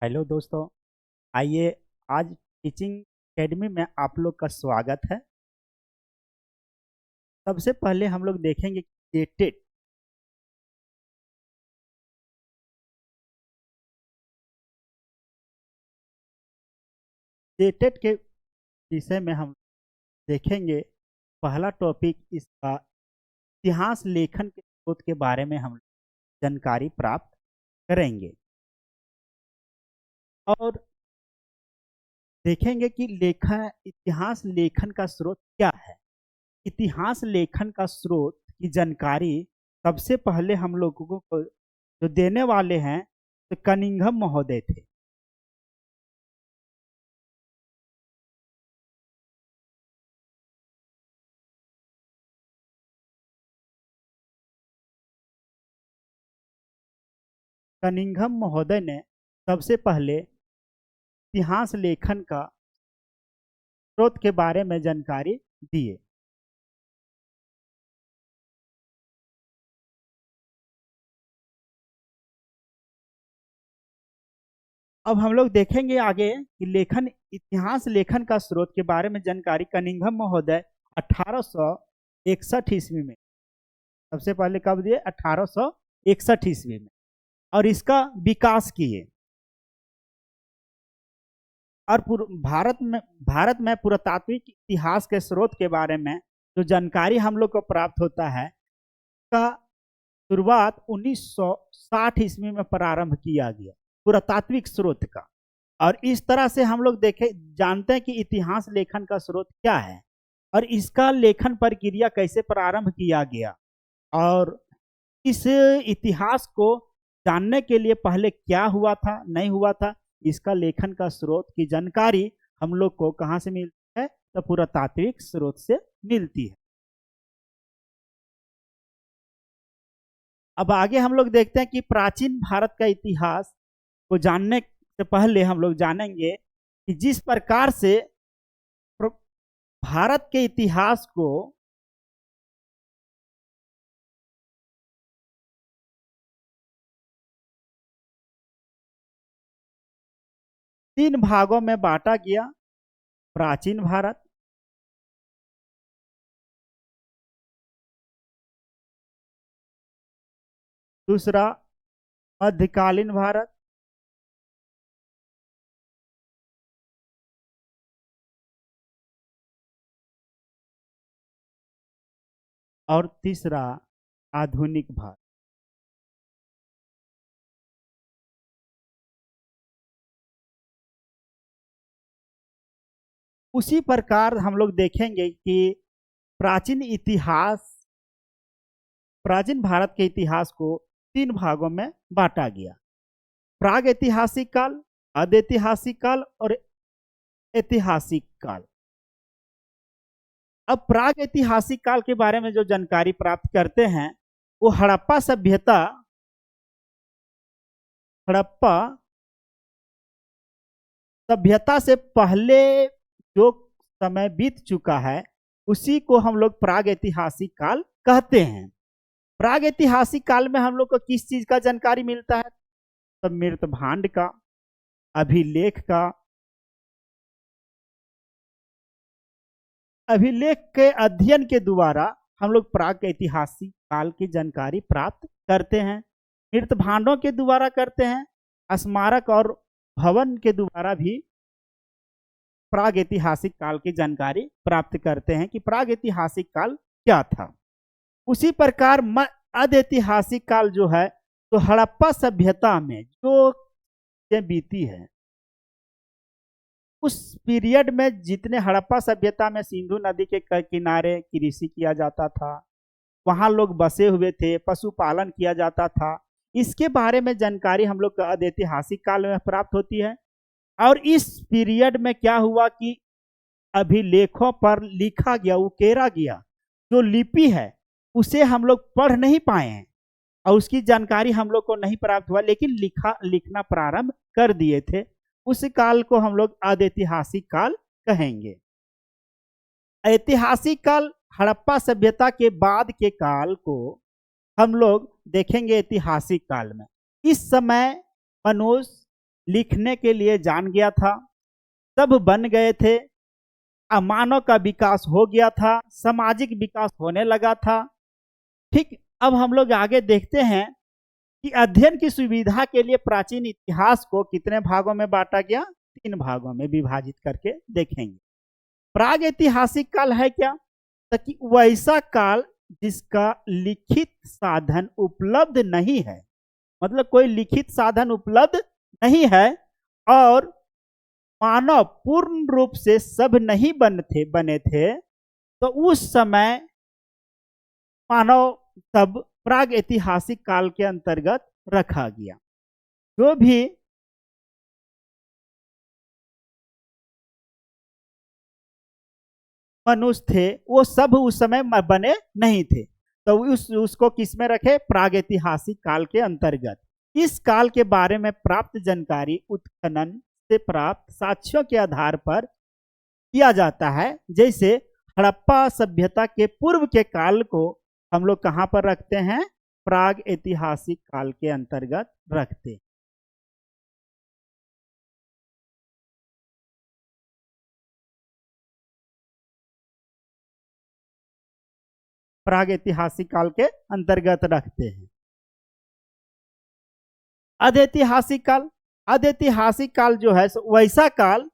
Hello दोस्तों। आइए, आज टीचिंग एकेडमी में आप लोग का स्वागत है। सबसे पहले हम लोग देखेंगे टेट टेट के विषय में हम देखेंगे। पहला टॉपिक इसका इतिहास लेखन के स्रोत के बारे में हम जानकारी प्राप्त करेंगे और देखेंगे कि इतिहास लेखन का स्रोत क्या है। इतिहास लेखन का स्रोत की जानकारी सबसे पहले हम लोगों को जो देने वाले हैं तो कनिंघम महोदय थे। कनिंघम महोदय ने सबसे पहले इतिहास लेखन का स्रोत के बारे में जानकारी दिए। अब हम लोग देखेंगे आगे कि इतिहास लेखन का स्रोत के बारे में जानकारी कनिंघम महोदय 1861 ईस्वी में सबसे पहले कब दिए? 1861 ईस्वी में, और इसका विकास किए। और भारत में पुरातात्विक इतिहास के स्रोत के बारे में जो जानकारी हम लोग को प्राप्त होता है का शुरुआत 1960 ईस्वी में प्रारंभ किया गया पुरातात्विक स्रोत का। और इस तरह से हम लोग जानते हैं कि इतिहास लेखन का स्रोत क्या है और इसका लेखन प्रक्रिया कैसे प्रारंभ किया गया, और इस इतिहास को जानने के लिए पहले क्या हुआ था, नहीं हुआ था, इसका लेखन का स्रोत की जानकारी हम लोग को कहां से मिलती है? तो पुरातात्विक स्रोत से मिलती है। अब आगे हम लोग देखते हैं कि प्राचीन भारत का इतिहास को जानने से पहले हम लोग जानेंगे कि जिस प्रकार से भारत के इतिहास को तीन भागों में बांटा गया। प्राचीन भारत, दूसरा मध्यकालीन भारत, और तीसरा आधुनिक भारत। उसी प्रकार हम लोग देखेंगे कि प्राचीन भारत के इतिहास को तीन भागों में बांटा गया। प्राग ऐतिहासिक काल, अधैतिहासिक काल और ऐतिहासिक काल। अब प्राग ऐतिहासिक काल के बारे में जो जानकारी प्राप्त करते हैं वो हड़प्पा सभ्यता से पहले जो समय बीत चुका है उसी को हम लोग प्राग ऐतिहासिक काल कहते हैं। प्राग ऐतिहासिक काल में हम लोग को किस चीज का जानकारी मिलता है? तो मृत भांड का, अभिलेख का, अभिलेख के अध्ययन के द्वारा हम लोग प्राग ऐतिहासिक काल की जानकारी प्राप्त करते हैं। मृत भांडों के द्वारा करते हैं, स्मारक और भवन के द्वारा भी प्राग ऐतिहासिक काल की जानकारी प्राप्त करते हैं कि प्राग ऐतिहासिक काल क्या था। उसी प्रकार अधैतिहासिक काल जो है तो हड़प्पा सभ्यता में जो बीती है उस पीरियड में जितने हड़प्पा सभ्यता में सिंधु नदी के किनारे कृषि किया जाता था, वहां लोग बसे हुए थे, पशुपालन किया जाता था, इसके बारे में जानकारी हम लोग को ऐतिहासिक काल में प्राप्त होती है। और इस पीरियड में क्या हुआ कि अभिलेखों पर लिखा गया, उकेरा गया जो लिपि है उसे हम लोग पढ़ नहीं पाए हैं और उसकी जानकारी हम लोग को नहीं प्राप्त हुआ, लेकिन लिखना प्रारंभ कर दिए थे। उस काल को हम लोग अधैतिहासिक काल कहेंगे। ऐतिहासिक काल हड़प्पा सभ्यता के बाद के काल को हम लोग देखेंगे ऐतिहासिक काल में। इस समय मनुष्य लिखने के लिए जान गया था, सब बन गए थे, मानव का विकास हो गया था, सामाजिक विकास होने लगा था। ठीक, अब हम लोग आगे देखते हैं कि अध्ययन की सुविधा के लिए प्राचीन इतिहास को कितने भागों में बांटा गया, 3 भागों में विभाजित करके देखेंगे। प्राग ऐतिहासिक काल है क्या, तो कि वैसा काल जिसका लिखित साधन उपलब्ध नहीं है, मतलब कोई लिखित साधन उपलब्ध नहीं है और मानव पूर्ण रूप से सब नहीं बने थे, तो उस समय मानव तब प्राग ऐतिहासिक काल के अंतर्गत रखा गया। जो भी मनुष्य थे वो सब उस समय बने नहीं थे, तो उसको किस में रखे, प्राग ऐतिहासिक काल के अंतर्गत। इस काल के बारे में प्राप्त जानकारी उत्खनन से प्राप्त साक्ष्यों के आधार पर किया जाता है। जैसे हड़प्पा सभ्यता के पूर्व के काल को हम लोग कहाँ पर रखते हैं, प्राग ऐतिहासिक काल के अंतर्गत रखते हैं। प्राग ऐतिहासिक काल के अंतर्गत रखते हैं। अधैतिहासिक काल, अधैतिहासिक काल जो है वैसा काल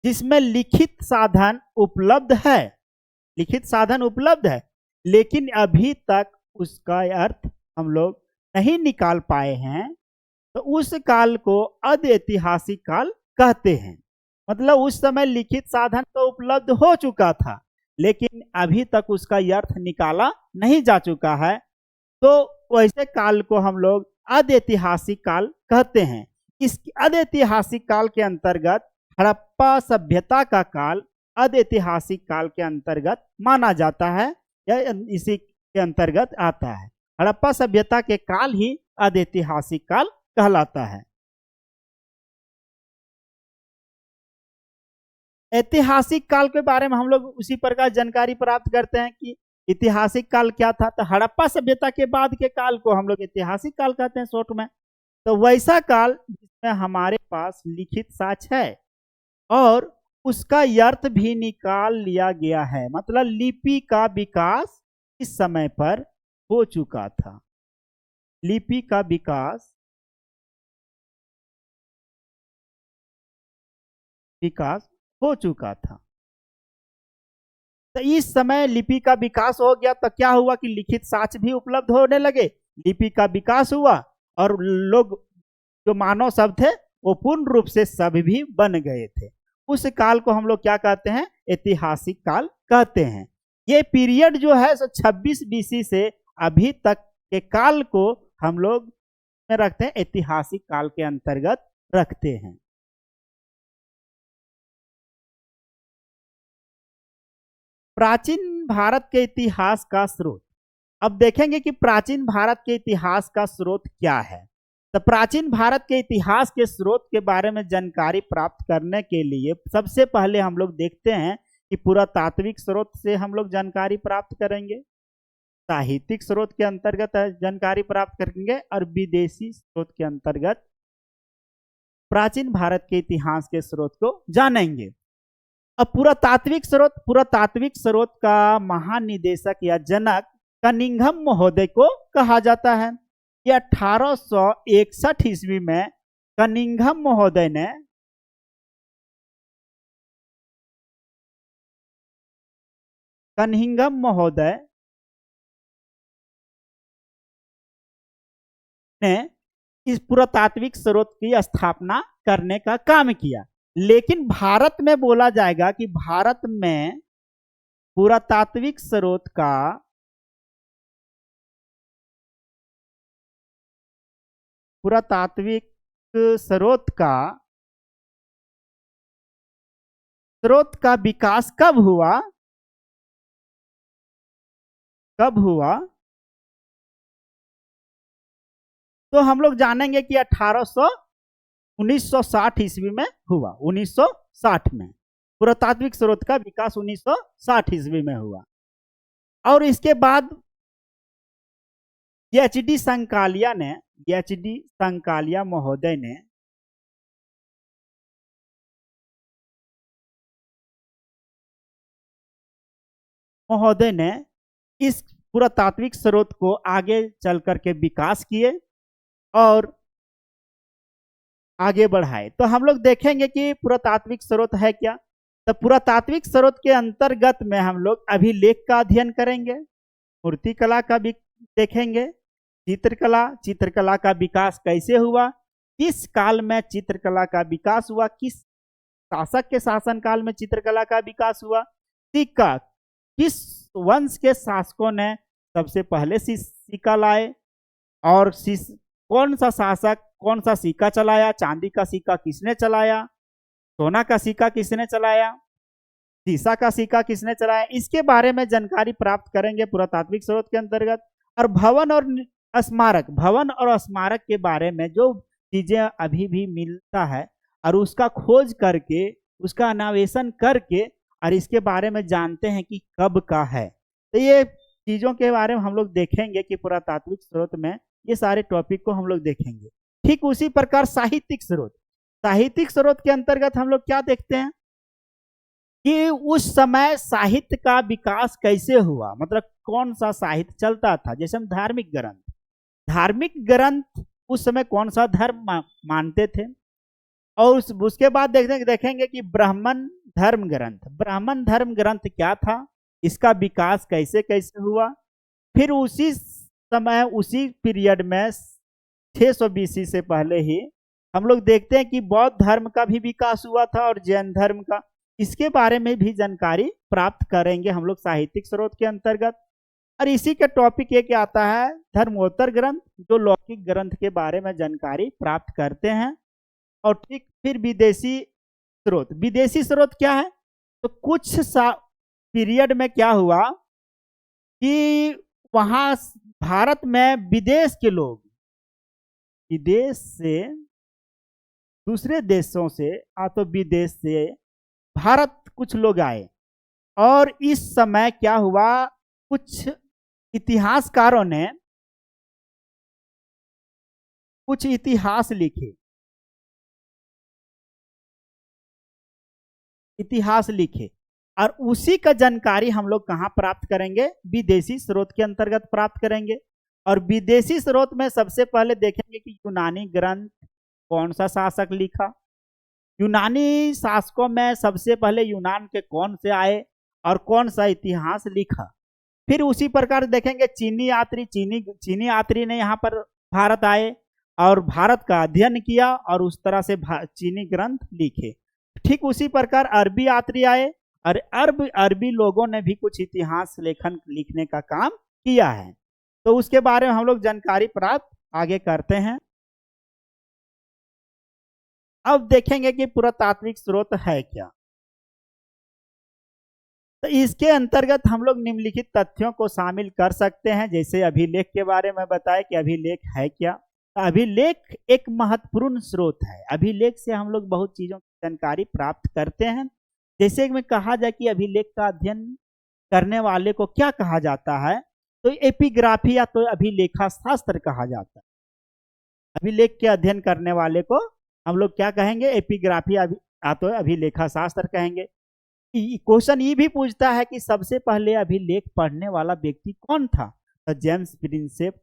जिसमें लिखित साधन उपलब्ध है, लिखित साधन उपलब्ध है, लेकिन अभी तक उसका अर्थ हम लोग नहीं निकाल पाए हैं, तो उस काल को अधैतिहासिक काल कहते हैं। मतलब उस समय लिखित साधन तो उपलब्ध हो चुका था, लेकिन अभी तक उसका अर्थ निकाला नहीं जा चुका है, तो वैसे काल को हम लोग अधैतिहासिक काल कहते हैं। इस अधैतिहासिक काल के अंतर्गत हड़प्पा सभ्यता का काल अधैतिहासिक काल के अंतर्गत माना जाता है, या इसी के अंतर्गत आता है। हड़प्पा सभ्यता के काल ही अधैतिहासिक काल कहलाता है। ऐतिहासिक काल के बारे में हम लोग उसी प्रकार जानकारी प्राप्त करते हैं कि ऐतिहासिक काल क्या था, तो हड़प्पा सभ्यता के बाद के काल को हम लोग ऐतिहासिक काल कहते हैं शॉर्ट में। तो वैसा काल जिसमें हमारे पास लिखित साक्ष्य है और उसका अर्थ भी निकाल लिया गया है, मतलब लिपि का विकास इस समय पर हो चुका था, लिपि का विकास हो चुका था। तो इस समय लिपि का विकास हो गया, तो क्या हुआ कि लिखित साक्ष्य भी उपलब्ध होने लगे, लिपि का विकास हुआ और लोग जो मानव सब थे वो पूर्ण रूप से सब भी बन गए थे। उस काल को हम लोग क्या कहते हैं, ऐतिहासिक काल कहते हैं। ये पीरियड जो है 26 BC से अभी तक के काल को हम लोग में रखते हैं, ऐतिहासिक काल के अंतर्गत रखते हैं। प्राचीन भारत के इतिहास का स्रोत, अब देखेंगे कि प्राचीन भारत के इतिहास का स्रोत क्या है। तो प्राचीन भारत के इतिहास के स्रोत के बारे में जानकारी प्राप्त करने के लिए सबसे पहले हम लोग देखते हैं कि पुरातात्विक स्रोत से हम लोग जानकारी प्राप्त करेंगे, साहित्यिक स्रोत के अंतर्गत जानकारी प्राप्त करेंगे और विदेशी स्रोत के अंतर्गत प्राचीन भारत के इतिहास के स्रोत को जानेंगे। अब पुरातात्विक स्रोत का महानिदेशक या जनक कनिंघम महोदय को कहा जाता है। ये 1861 ईस्वी में कनिंघम महोदय ने इस पुरातात्विक स्रोत की स्थापना करने का काम किया। लेकिन भारत में बोला जाएगा कि भारत में पुरातात्विक स्रोत का स्रोत का विकास कब हुआ, तो हम लोग जानेंगे कि 1960 ईस्वी में हुआ। 1960 में पुरातात्विक स्रोत का विकास 1960 ईस्वी में हुआ। और इसके बाद एच डी संकालिया महोदय ने महोदय ने इस पुरातात्विक स्रोत को आगे चल करके विकास किए और आगे बढ़ाए। तो हम लोग देखेंगे कि पुरातात्विक स्रोत है क्या। तो पुरातात्विक स्रोत के अंतर्गत में हम लोग अभिलेख का अध्ययन करेंगे, मूर्तिकला का भी देखेंगे, चित्रकला का विकास कैसे हुआ, किस काल में चित्रकला का विकास हुआ, किस शासक के शासन काल में चित्रकला का विकास हुआ, सिक्का किस वंश के शासकों ने सबसे पहले सिक्का लाए, और कौन सा शासक कौन सा सिक्का चलाया, चांदी का सिक्का किसने चलाया, सोना का सिक्का किसने चलाया, सीसा का सिक्का किसने चलाया, इसके बारे में जानकारी प्राप्त करेंगे पुरातात्विक स्रोत के अंतर्गत। और भवन और स्मारक के बारे में जो चीजें अभी भी मिलता है और उसका खोज करके उसका अन्वेषण करके और इसके बारे में जानते हैं कि कब का है। तो ये चीजों के बारे में हम लोग देखेंगे कि पुरातात्विक स्रोत में ये सारे टॉपिक को हम लोग देखेंगे। ठीक उसी प्रकार साहित्यिक स्रोत के अंतर्गत हम लोग क्या देखते हैं कि उस समय साहित्य का विकास कैसे हुआ, मतलब कौन सा साहित्य चलता था। जैसे हम धार्मिक ग्रंथ उस समय कौन सा धर्म मानते थे, और उसके बाद देखेंगे कि ब्राह्मण धर्म ग्रंथ क्या था, इसका विकास कैसे कैसे हुआ। फिर उसी समय उसी पीरियड में 600 BC से पहले ही हम लोग देखते हैं कि बौद्ध धर्म का भी विकास हुआ था और जैन धर्म का, इसके बारे में भी जानकारी प्राप्त करेंगे हम लोग साहित्यिक स्रोत के अंतर्गत। और इसी के टॉपिक एक आता है धर्मोत्तर ग्रंथ, जो लौकिक ग्रंथ के बारे में जानकारी प्राप्त करते हैं। और ठीक फिर विदेशी स्रोत क्या है, तो कुछ पीरियड में क्या हुआ कि वहां भारत में विदेश के लोग, विदेश से दूसरे देशों से तो विदेश से भारत कुछ लोग आए, और इस समय क्या हुआ, कुछ इतिहासकारों ने कुछ इतिहास लिखे और उसी का जानकारी हम लोग कहाँ प्राप्त करेंगे, विदेशी स्रोत के अंतर्गत प्राप्त करेंगे। और विदेशी स्रोत में सबसे पहले देखेंगे कि यूनानी ग्रंथ कौन सा शासक लिखा, यूनानी शासकों में सबसे पहले यूनान के कौन से आए और कौन सा इतिहास लिखा। फिर उसी प्रकार देखेंगे चीनी यात्री ने यहाँ पर भारत आए और भारत का अध्ययन किया और उस तरह से चीनी ग्रंथ लिखे। ठीक उसी प्रकार अरबी यात्री आए और अरबी लोगों ने भी कुछ इतिहास लेखन लिखने का काम किया है। तो उसके बारे में हम लोग जानकारी प्राप्त आगे करते हैं। अब देखेंगे कि पुरातात्विक स्रोत है क्या। तो इसके अंतर्गत हम लोग निम्नलिखित तथ्यों को शामिल कर सकते हैं, जैसे अभिलेख के बारे में बताएं कि अभिलेख है क्या। तो अभिलेख एक महत्वपूर्ण स्रोत है, अभिलेख से हम लोग बहुत चीजों की जानकारी प्राप्त करते हैं। जैसे में कहा जाए कि अभिलेख का अध्ययन करने वाले को क्या कहा जाता है, तो एपिग्राफी या तो अभिलेखा शास्त्र कहा जाता है। अभिलेख के अध्ययन करने वाले को हम लोग क्या कहेंगे, एपिग्राफी या तो अभिलेखा शास्त्र कहेंगे। क्वेश्चन ये भी पूछता है कि सबसे पहले अभिलेख पढ़ने वाला व्यक्ति कौन था, तो जेम्स प्रिंसेप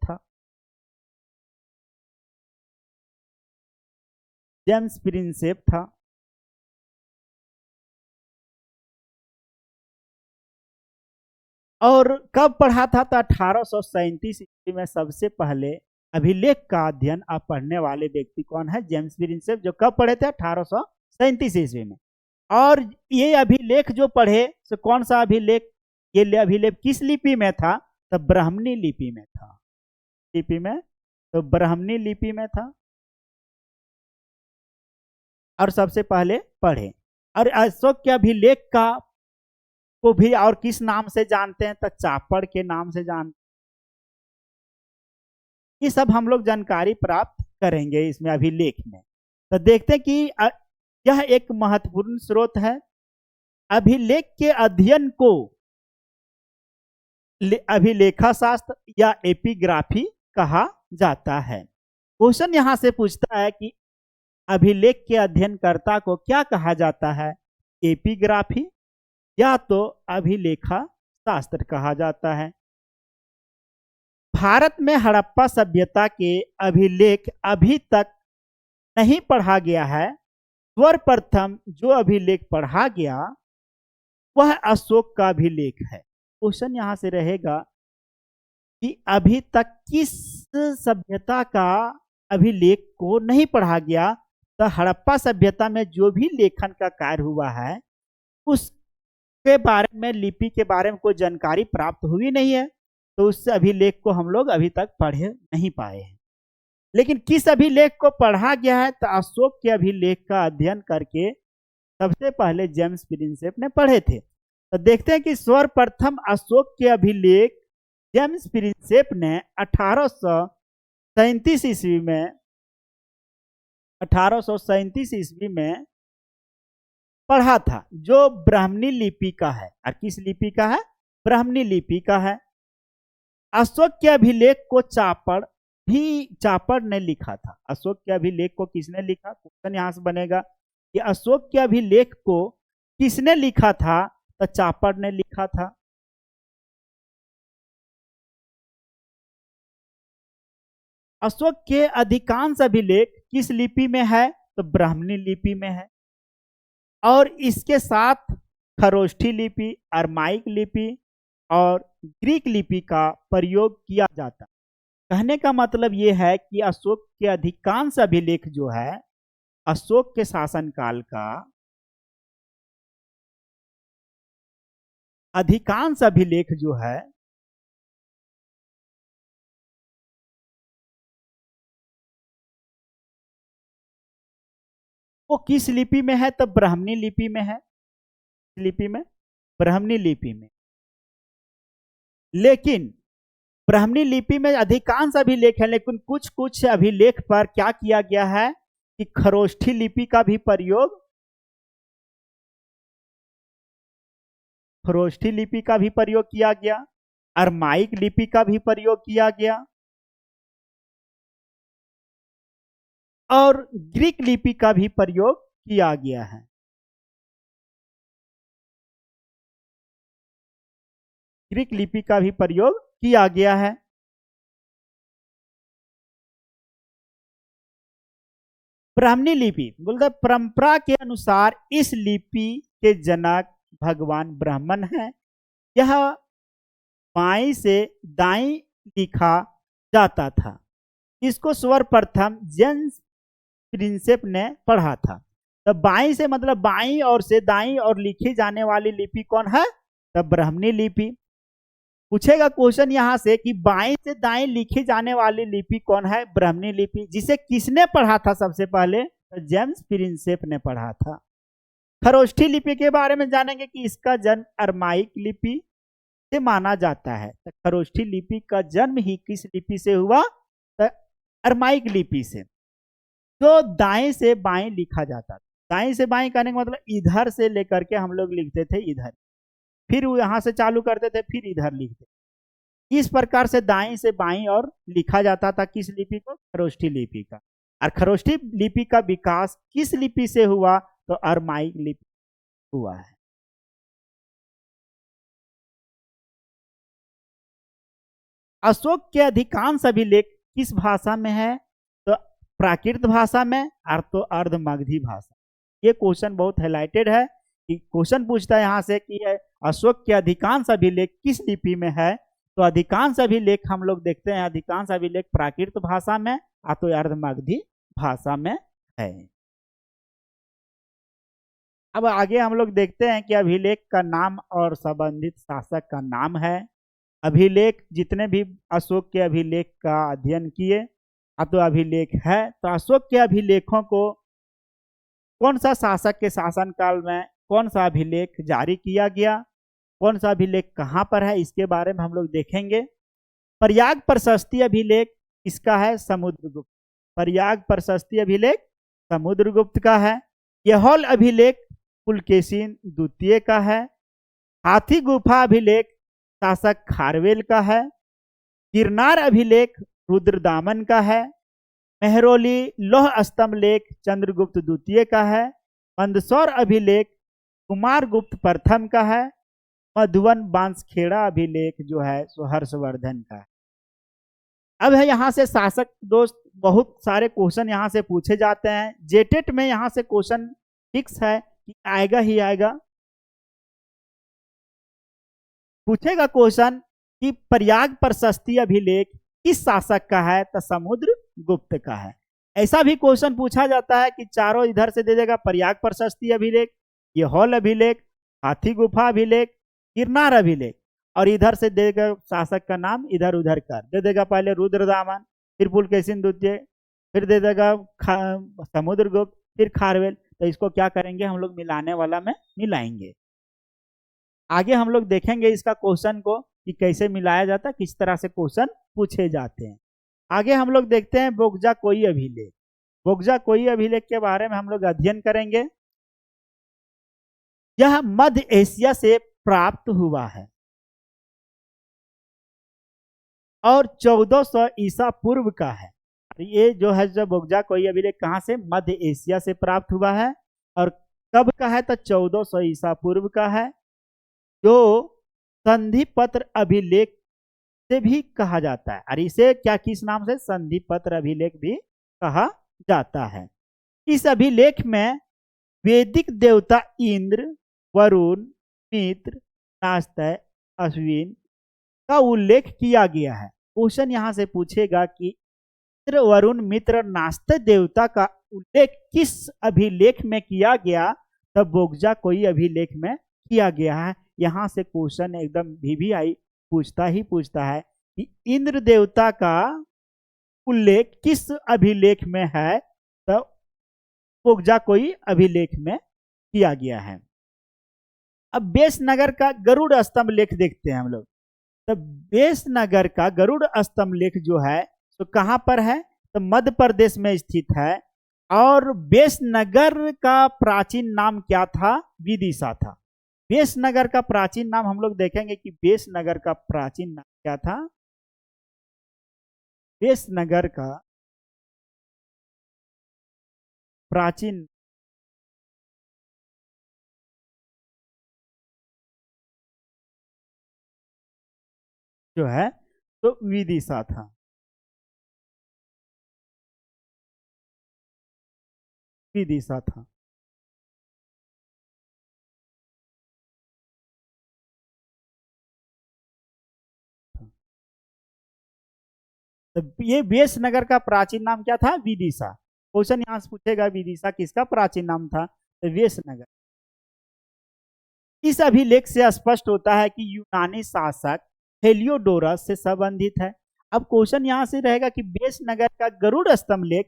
था। और कब पढ़ा था, तो 1837 ईस्वी में सबसे पहले अभिलेख का अध्ययन पढ़ने वाले व्यक्ति कौन है, जेम्स प्रिंसेप, जो कब पढ़े थे 1837 ईस्वी में। और ये अभिलेख जो पढ़े तो कौन सा अभिलेख, ये अभिलेख किस लिपि में था, तो ब्राह्मणी लिपि में था। तो ब्राह्मणी लिपि में था और सबसे पहले पढ़े। और अशोक के अभिलेख का को भी और किस नाम से जानते हैं, तो चापड़ के नाम से जानते हैं। ये सब हम लोग जानकारी प्राप्त करेंगे इसमें अभिलेख में। तो देखते हैं कि यह एक महत्वपूर्ण स्रोत है। अभिलेख के अध्ययन को अभिलेखा शास्त्र या एपिग्राफी कहा जाता है। क्वेश्चन यहां से पूछता है कि अभिलेख के अध्ययनकर्ता को क्या कहा जाता है, एपिग्राफी या तो अभिलेखा शास्त्र कहा जाता है। भारत में हड़प्पा सभ्यता के अभिलेख अभी तक नहीं पढ़ा गया है। सर्वप्रथम जो अभिलेख पढ़ा गया वह अशोक का अभिलेख है। क्वेश्चन यहां से रहेगा कि अभी तक किस सभ्यता का अभिलेख को नहीं पढ़ा गया। तो हड़प्पा सभ्यता में जो भी लेखन का कार्य हुआ है उसके बारे में, लिपि के बारे में कोई जानकारी प्राप्त हुई नहीं है, तो उस अभिलेख को हम लोग अभी तक पढ़े नहीं पाए हैं। लेकिन किस अभिलेख को पढ़ा गया है, तो अशोक के अभिलेख का अध्ययन करके सबसे पहले जेम्स प्रिंसेप ने पढ़े थे। तो देखते हैं कि सर्वप्रथम अशोक के अभिलेख जेम्स प्रिंसेप ने 1837 ईस्वी में पढ़ा था, जो ब्राह्मणी लिपि का है। और किस लिपि का है? ब्राह्मणी लिपि का है। अशोक के अभिलेख को चापड़ ने लिखा था। अशोक के अभिलेख को किसने लिखा? क्वेश्चन यहां से बनेगा कि अशोक के अभिलेख को किसने लिखा था? तो चापड़ ने लिखा था। अशोक के अधिकांश अभिलेख किस लिपि में है? तो ब्राह्मणी लिपि में है। और इसके साथ खरोष्ठी लिपि, अरमाइक लिपि और ग्रीक लिपि का प्रयोग किया जाता। कहने का मतलब यह है कि अशोक के अधिकांश अभिलेख जो है, अशोक के शासनकाल का अधिकांश अभिलेख जो है वो किस लिपि में है? तो ब्राह्मणी लिपि में है। लिपि में, ब्राह्मणी लिपि में। लेकिन ब्राह्मणी लिपि में अधिकांश अभिलेख है, लेकिन कुछ कुछ अभिलेख पर क्या किया गया है कि खरोष्ठी लिपि का भी प्रयोग, खरोष्ठी लिपि का भी प्रयोग किया गया, अरमाइक लिपि का भी प्रयोग किया गया और ग्रीक लिपि का भी प्रयोग किया गया है। ग्रीक लिपि का भी प्रयोग किया गया है। ब्राह्मणी लिपि बोलते परंपरा के अनुसार इस लिपि के जनक भगवान ब्राह्मण है। यह बाईं से दाईं लिखा जाता था। इसको सर्वप्रथम जेम्स प्रिंसेप ने पढ़ा था। तो बाईं से मतलब बाईं और से दाईं और लिखी जाने वाली लिपि कौन है? तो ब्राह्मणी लिपि। पूछेगा क्वेश्चन यहां से कि बाईं से दाईं लिखी जाने वाली लिपि कौन है? ब्राह्मणी लिपि। जिसे किसने पढ़ा था सबसे पहले? तो जेम्स प्रिंसेप ने पढ़ा था। खरोष्ठी लिपि के बारे में जानेंगे कि इसका जन्म अरमाइक लिपि से माना जाता है। तो खरोष्ठी लिपि का जन्म ही किस लिपि से हुआ? तो अरमाइक लिपि से, जो दाएं से बाएं लिखा जाता था। दाएं से बाएं कहने का मतलब इधर से लेकर के हम लोग लिखते थे इधर, फिर यहां से चालू करते थे, फिर इधर लिखते। इस प्रकार से दाएं से बाएं और लिखा जाता था। किस लिपि को? खरोष्ठी लिपि का। और खरोष्ठी लिपि का विकास किस लिपि से हुआ? तो अरमाइक लिपि हुआ है। अशोक के अधिकांश अभिलेख किस भाषा में है? तो प्राकृत भाषा में और तो अर्धमगधी भाषा। ये क्वेश्चन बहुत हाईलाइटेड है कि क्वेश्चन पूछता है यहां से कि अशोक के अधिकांश अभिलेख किस लिपि में है? तो अधिकांश अभिलेख हम लोग देखते हैं, अधिकांश अभिलेख प्राकृत भाषा में और तो अर्धमगधी भाषा में है। अब आगे हम लोग देखते हैं कि अभिलेख का नाम और संबंधित शासक का नाम है। अभिलेख, जितने भी अशोक के अभिलेख का अध्ययन किए तो अभिलेख है। तो अशोक के अभिलेखों को कौन सा शासक के शासनकाल में कौन सा अभिलेख जारी किया गया, कौन सा अभिलेख कहाँ पर है, इसके बारे में हम लोग देखेंगे। प्रयाग प्रशस्ति अभिलेख किसका है? समुद्रगुप्त। प्रयाग प्रशस्ति अभिलेख समुद्रगुप्त का है। यहोल अभिलेख पुलकेशिन द्वितीय का है। हाथी गुफा अभिलेख शासक खारवेल का है। गिरनार अभिलेख रुद्रदामन का है। मेहरौली लौह स्तंभ लेख चंद्रगुप्त द्वितीय का है। मंदसौर अभिलेख कुमारगुप्त प्रथम का है। मधुवन बांसखेड़ा अभिलेख जो है सो हर्षवर्धन का है। अब है यहाँ से शासक दोस्त, बहुत सारे क्वेश्चन यहाँ से पूछे जाते हैं। जेटेट में यहाँ से क्वेश्चन फिक्स है कि आएगा ही आएगा। पूछेगा क्वेश्चन कि प्रयाग प्रशस्ति अभिलेख किस शासक का है, तो समुद्र गुप्त का है। ऐसा भी क्वेश्चन पूछा जाता है कि चारों इधर से दे देगा प्रयाग प्रशस्ति अभिलेख, ये हॉल अभिलेख, हाथी गुफा अभिलेख, गिरनार अभिलेख, और इधर से देगा शासक का नाम इधर उधर कर दे देगा। पहले रुद्रदामन, फिर पुलकेशिन द्वितीय, फिर दे देगा समुद्रगुप्त, फिर खारवेल। तो इसको क्या करेंगे हम लोग, मिलाने वाला में मिलाएंगे। आगे हम लोग देखेंगे इसका क्वेश्चन को कि कैसे मिलाया जाता है, किस तरह से क्वेश्चन पूछे जाते हैं। आगे हम लोग देखते हैं बोगजा कोई अभिलेख। बोगजा कोई अभिलेख के बारे में हम लोग अध्ययन करेंगे। यह मध्य एशिया से प्राप्त हुआ है और 1400 ईसा पूर्व का है। ये जो है जो बोगजा कोई अभिलेख कहाँ से, मध्य एशिया से प्राप्त हुआ है और कब का है, तो 1400 ईसा पूर्व का है, जो संधि पत्र अभिलेख से भी कहा जाता है। और इसे क्या, किस नाम से, संधि पत्र अभिलेख भी कहा जाता है। इस अभिलेख में वैदिक देवता इंद्र, वरुण, मित्र, नास्ते, अश्विन का उल्लेख किया गया है। क्वेश्चन यहाँ से पूछेगा कि इंद्र, वरुण, मित्र, नास्ते देवता का उल्लेख किस अभिलेख में किया गया, तब बोगजा कोई अभिलेख में किया गया है। यहाँ से क्वेश्चन एकदम VVI पूछता है कि इंद्र देवता का उल्लेख किस अभिलेख में है, तो बोगजा कोई अभिलेख में किया गया है। अब बेसनगर का गरुड़ स्तंभ लेख देखते हैं हम लोग। तो बेसनगर का गरुड़ स्तंभ लेख जो है तो कहाँ पर है, तो मध्य प्रदेश में स्थित है। और बेसनगर का प्राचीन नाम क्या था, विदिशा था। बेसनगर का प्राचीन नाम हम लोग देखेंगे कि बेसनगर का प्राचीन नाम क्या था। बेसनगर का प्राचीन जो है तो विदिशा था। विदिशा था। तो ये बेसनगर का प्राचीन नाम क्या था, विदिशा। क्वेश्चन यहां से पूछेगा विदिशा किसका प्राचीन नाम था, तो बेसनगर। इस अभिलेख से स्पष्ट होता है कि यूनानी शासक हेलियोडोरस से संबंधित है। अब क्वेश्चन यहां से रहेगा कि बेसनगर का गरुड़ स्तंभ लेख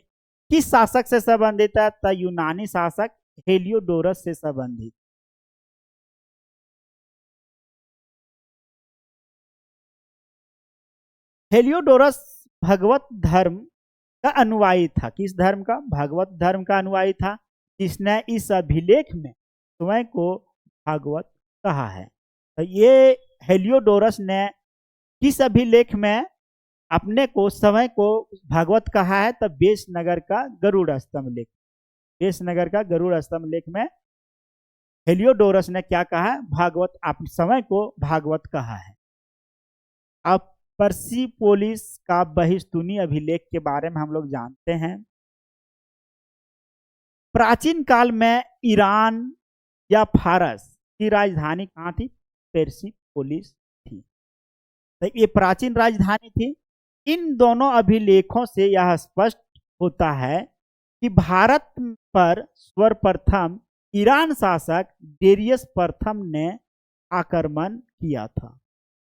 किस शासक से संबंधित है, तो यूनानी शासक हेलियोडोरस से संबंधित। हेलियोडोरस भगवत धर्म का अनुयायी था। किस धर्म का, भगवत धर्म का अनुयायी था, जिसने इस अभिलेख में स्वयं को भागवत कहा है। तो ये हेलियोडोरस ने किस अभिलेख में अपने को समय को भागवत कहा है, तो बेसनगर का गरुड़ स्तंभ लेख। बेसनगर का गरुड़ स्तंभ लेख में हेलियोडोरस ने क्या कहा है, भागवत, अपने समय को भागवत कहा है। अब पर्सिपोलिस का बहिस्तूनी अभिलेख के बारे में हम लोग जानते हैं। प्राचीन काल में ईरान या फारस की राजधानी कहाँ थी, पेर्सिपोलिस थी। तो ये प्राचीन राजधानी थी। इन दोनों अभिलेखों से यह स्पष्ट होता है कि भारत पर सर्वप्रथम ईरान शासक डेरियस प्रथम ने आक्रमण किया था।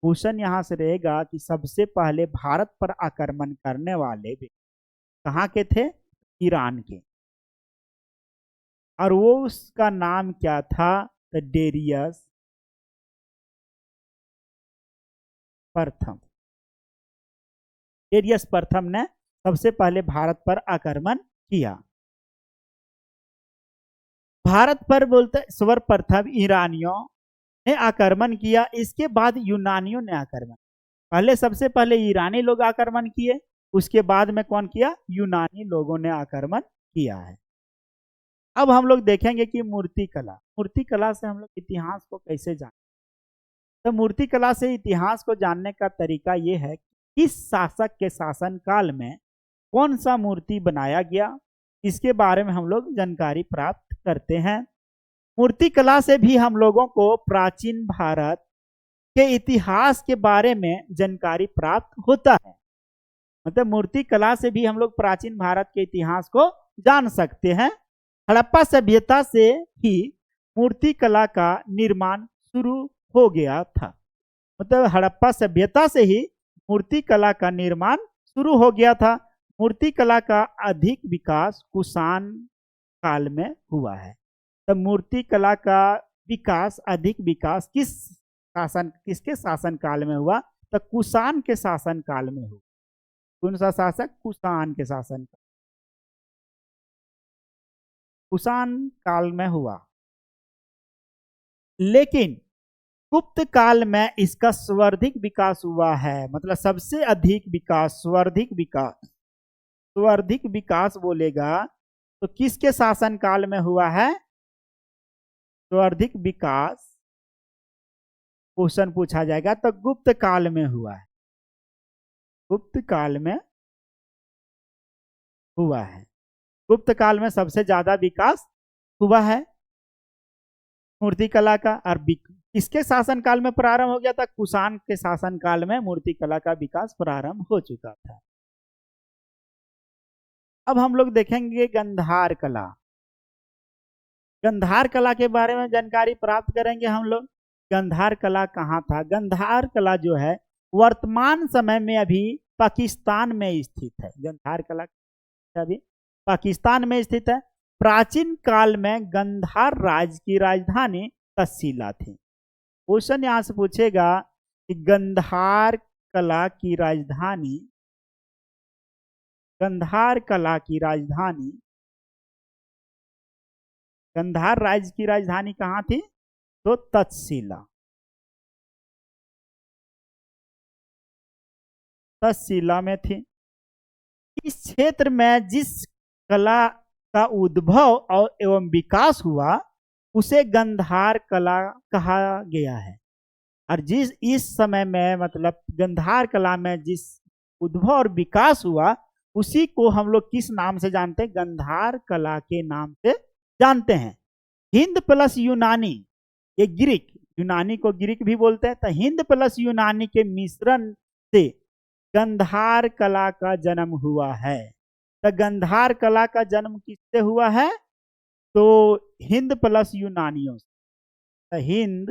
क्वेश्चन यहां से रहेगा कि सबसे पहले भारत पर आक्रमण करने वाले कहाँ के थे, ईरान के, और वो उसका नाम क्या था, तो डेरियस प्रथम। डेरियस प्रथम ने सबसे पहले भारत पर आक्रमण किया। भारत पर बोलते सर्वप्रथम ईरानियों ने आक्रमण किया, इसके बाद यूनानियों ने आक्रमण। पहले सबसे पहले ईरानी लोग आक्रमण किए, उसके बाद में कौन किया, यूनानी लोगों ने आक्रमण किया है। अब हम लोग देखेंगे कि मूर्ति कला से हम लोग इतिहास को कैसे जाने। तो मूर्तिकला से इतिहास को जानने का तरीका ये है कि किस शासक के शासन काल में कौन सा मूर्ति बनाया गया, इसके बारे में हम लोग जानकारी प्राप्त करते हैं। मूर्तिकला से भी हम लोगों को प्राचीन भारत के इतिहास के बारे में जानकारी प्राप्त होता है। मतलब मूर्तिकला से भी हम लोग प्राचीन भारत के इतिहास को जान सकते हैं। हड़प्पा सभ्यता से ही मूर्तिकला का निर्माण शुरू हो गया था। मतलब हड़प्पा सभ्यता से ही मूर्तिकला का निर्माण शुरू हो गया था। मूर्तिकला का अधिक विकास कुषाण काल में हुआ है। तो मूर्तिकला का अधिक विकास किसके शासन काल में हुआ? तो कुषाण के शासन काल में हुआ। कौन सा शासक? कुषाण के शासन, कुषाण काल में हुआ। लेकिन गुप्त काल में इसका सर्वाधिक विकास हुआ है। मतलब सबसे अधिक विकास, सर्वाधिक विकास बोलेगा तो किसके शासन काल में हुआ है? सर्वाधिक विकास क्वेश्चन पूछा जाएगा तो गुप्त काल में हुआ है। गुप्त काल में हुआ है। गुप्त काल में सबसे ज्यादा विकास हुआ है मूर्तिकला का। और किसके शासन काल में प्रारंभ हो गया था? कुषाण के शासन काल में मूर्तिकला का विकास प्रारंभ हो चुका था। अब हम लोग देखेंगे गंधार कला। गंधार कला के बारे में जानकारी प्राप्त करेंगे हम लोग। गंधार कला कहाँ था? गंधार कला जो है वर्तमान समय में अभी पाकिस्तान में स्थित है। गंधार कला अभी पाकिस्तान में स्थित है। प्राचीन काल में गंधार राज्य की राजधानी तक्षशिला थी। क्वेश्चन यहां से पूछेगा कि गंधार कला की राजधानी, गंधार कला की राजधानी, गंधार राज्य की राजधानी कहाँ थी? तो तक्षशिला, तक्षशिला में थी। इस क्षेत्र में जिस कला का उद्भव और एवं विकास हुआ उसे गंधार कला कहा गया है। और जिस इस समय में मतलब गंधार कला में जिस उद्भव और विकास हुआ उसी को हम लोग किस नाम से जानते हैं? गंधार कला के नाम से जानते हैं। हिंद प्लस यूनानी, ये ग्रीक, यूनानी को ग्रीक भी बोलते हैं। तो हिंद प्लस यूनानी के मिश्रण से गंधार कला का जन्म हुआ है। तो गंधार कला का जन्म किससे हुआ है? तो हिंद प्लस यूनानियों से। तो हिंद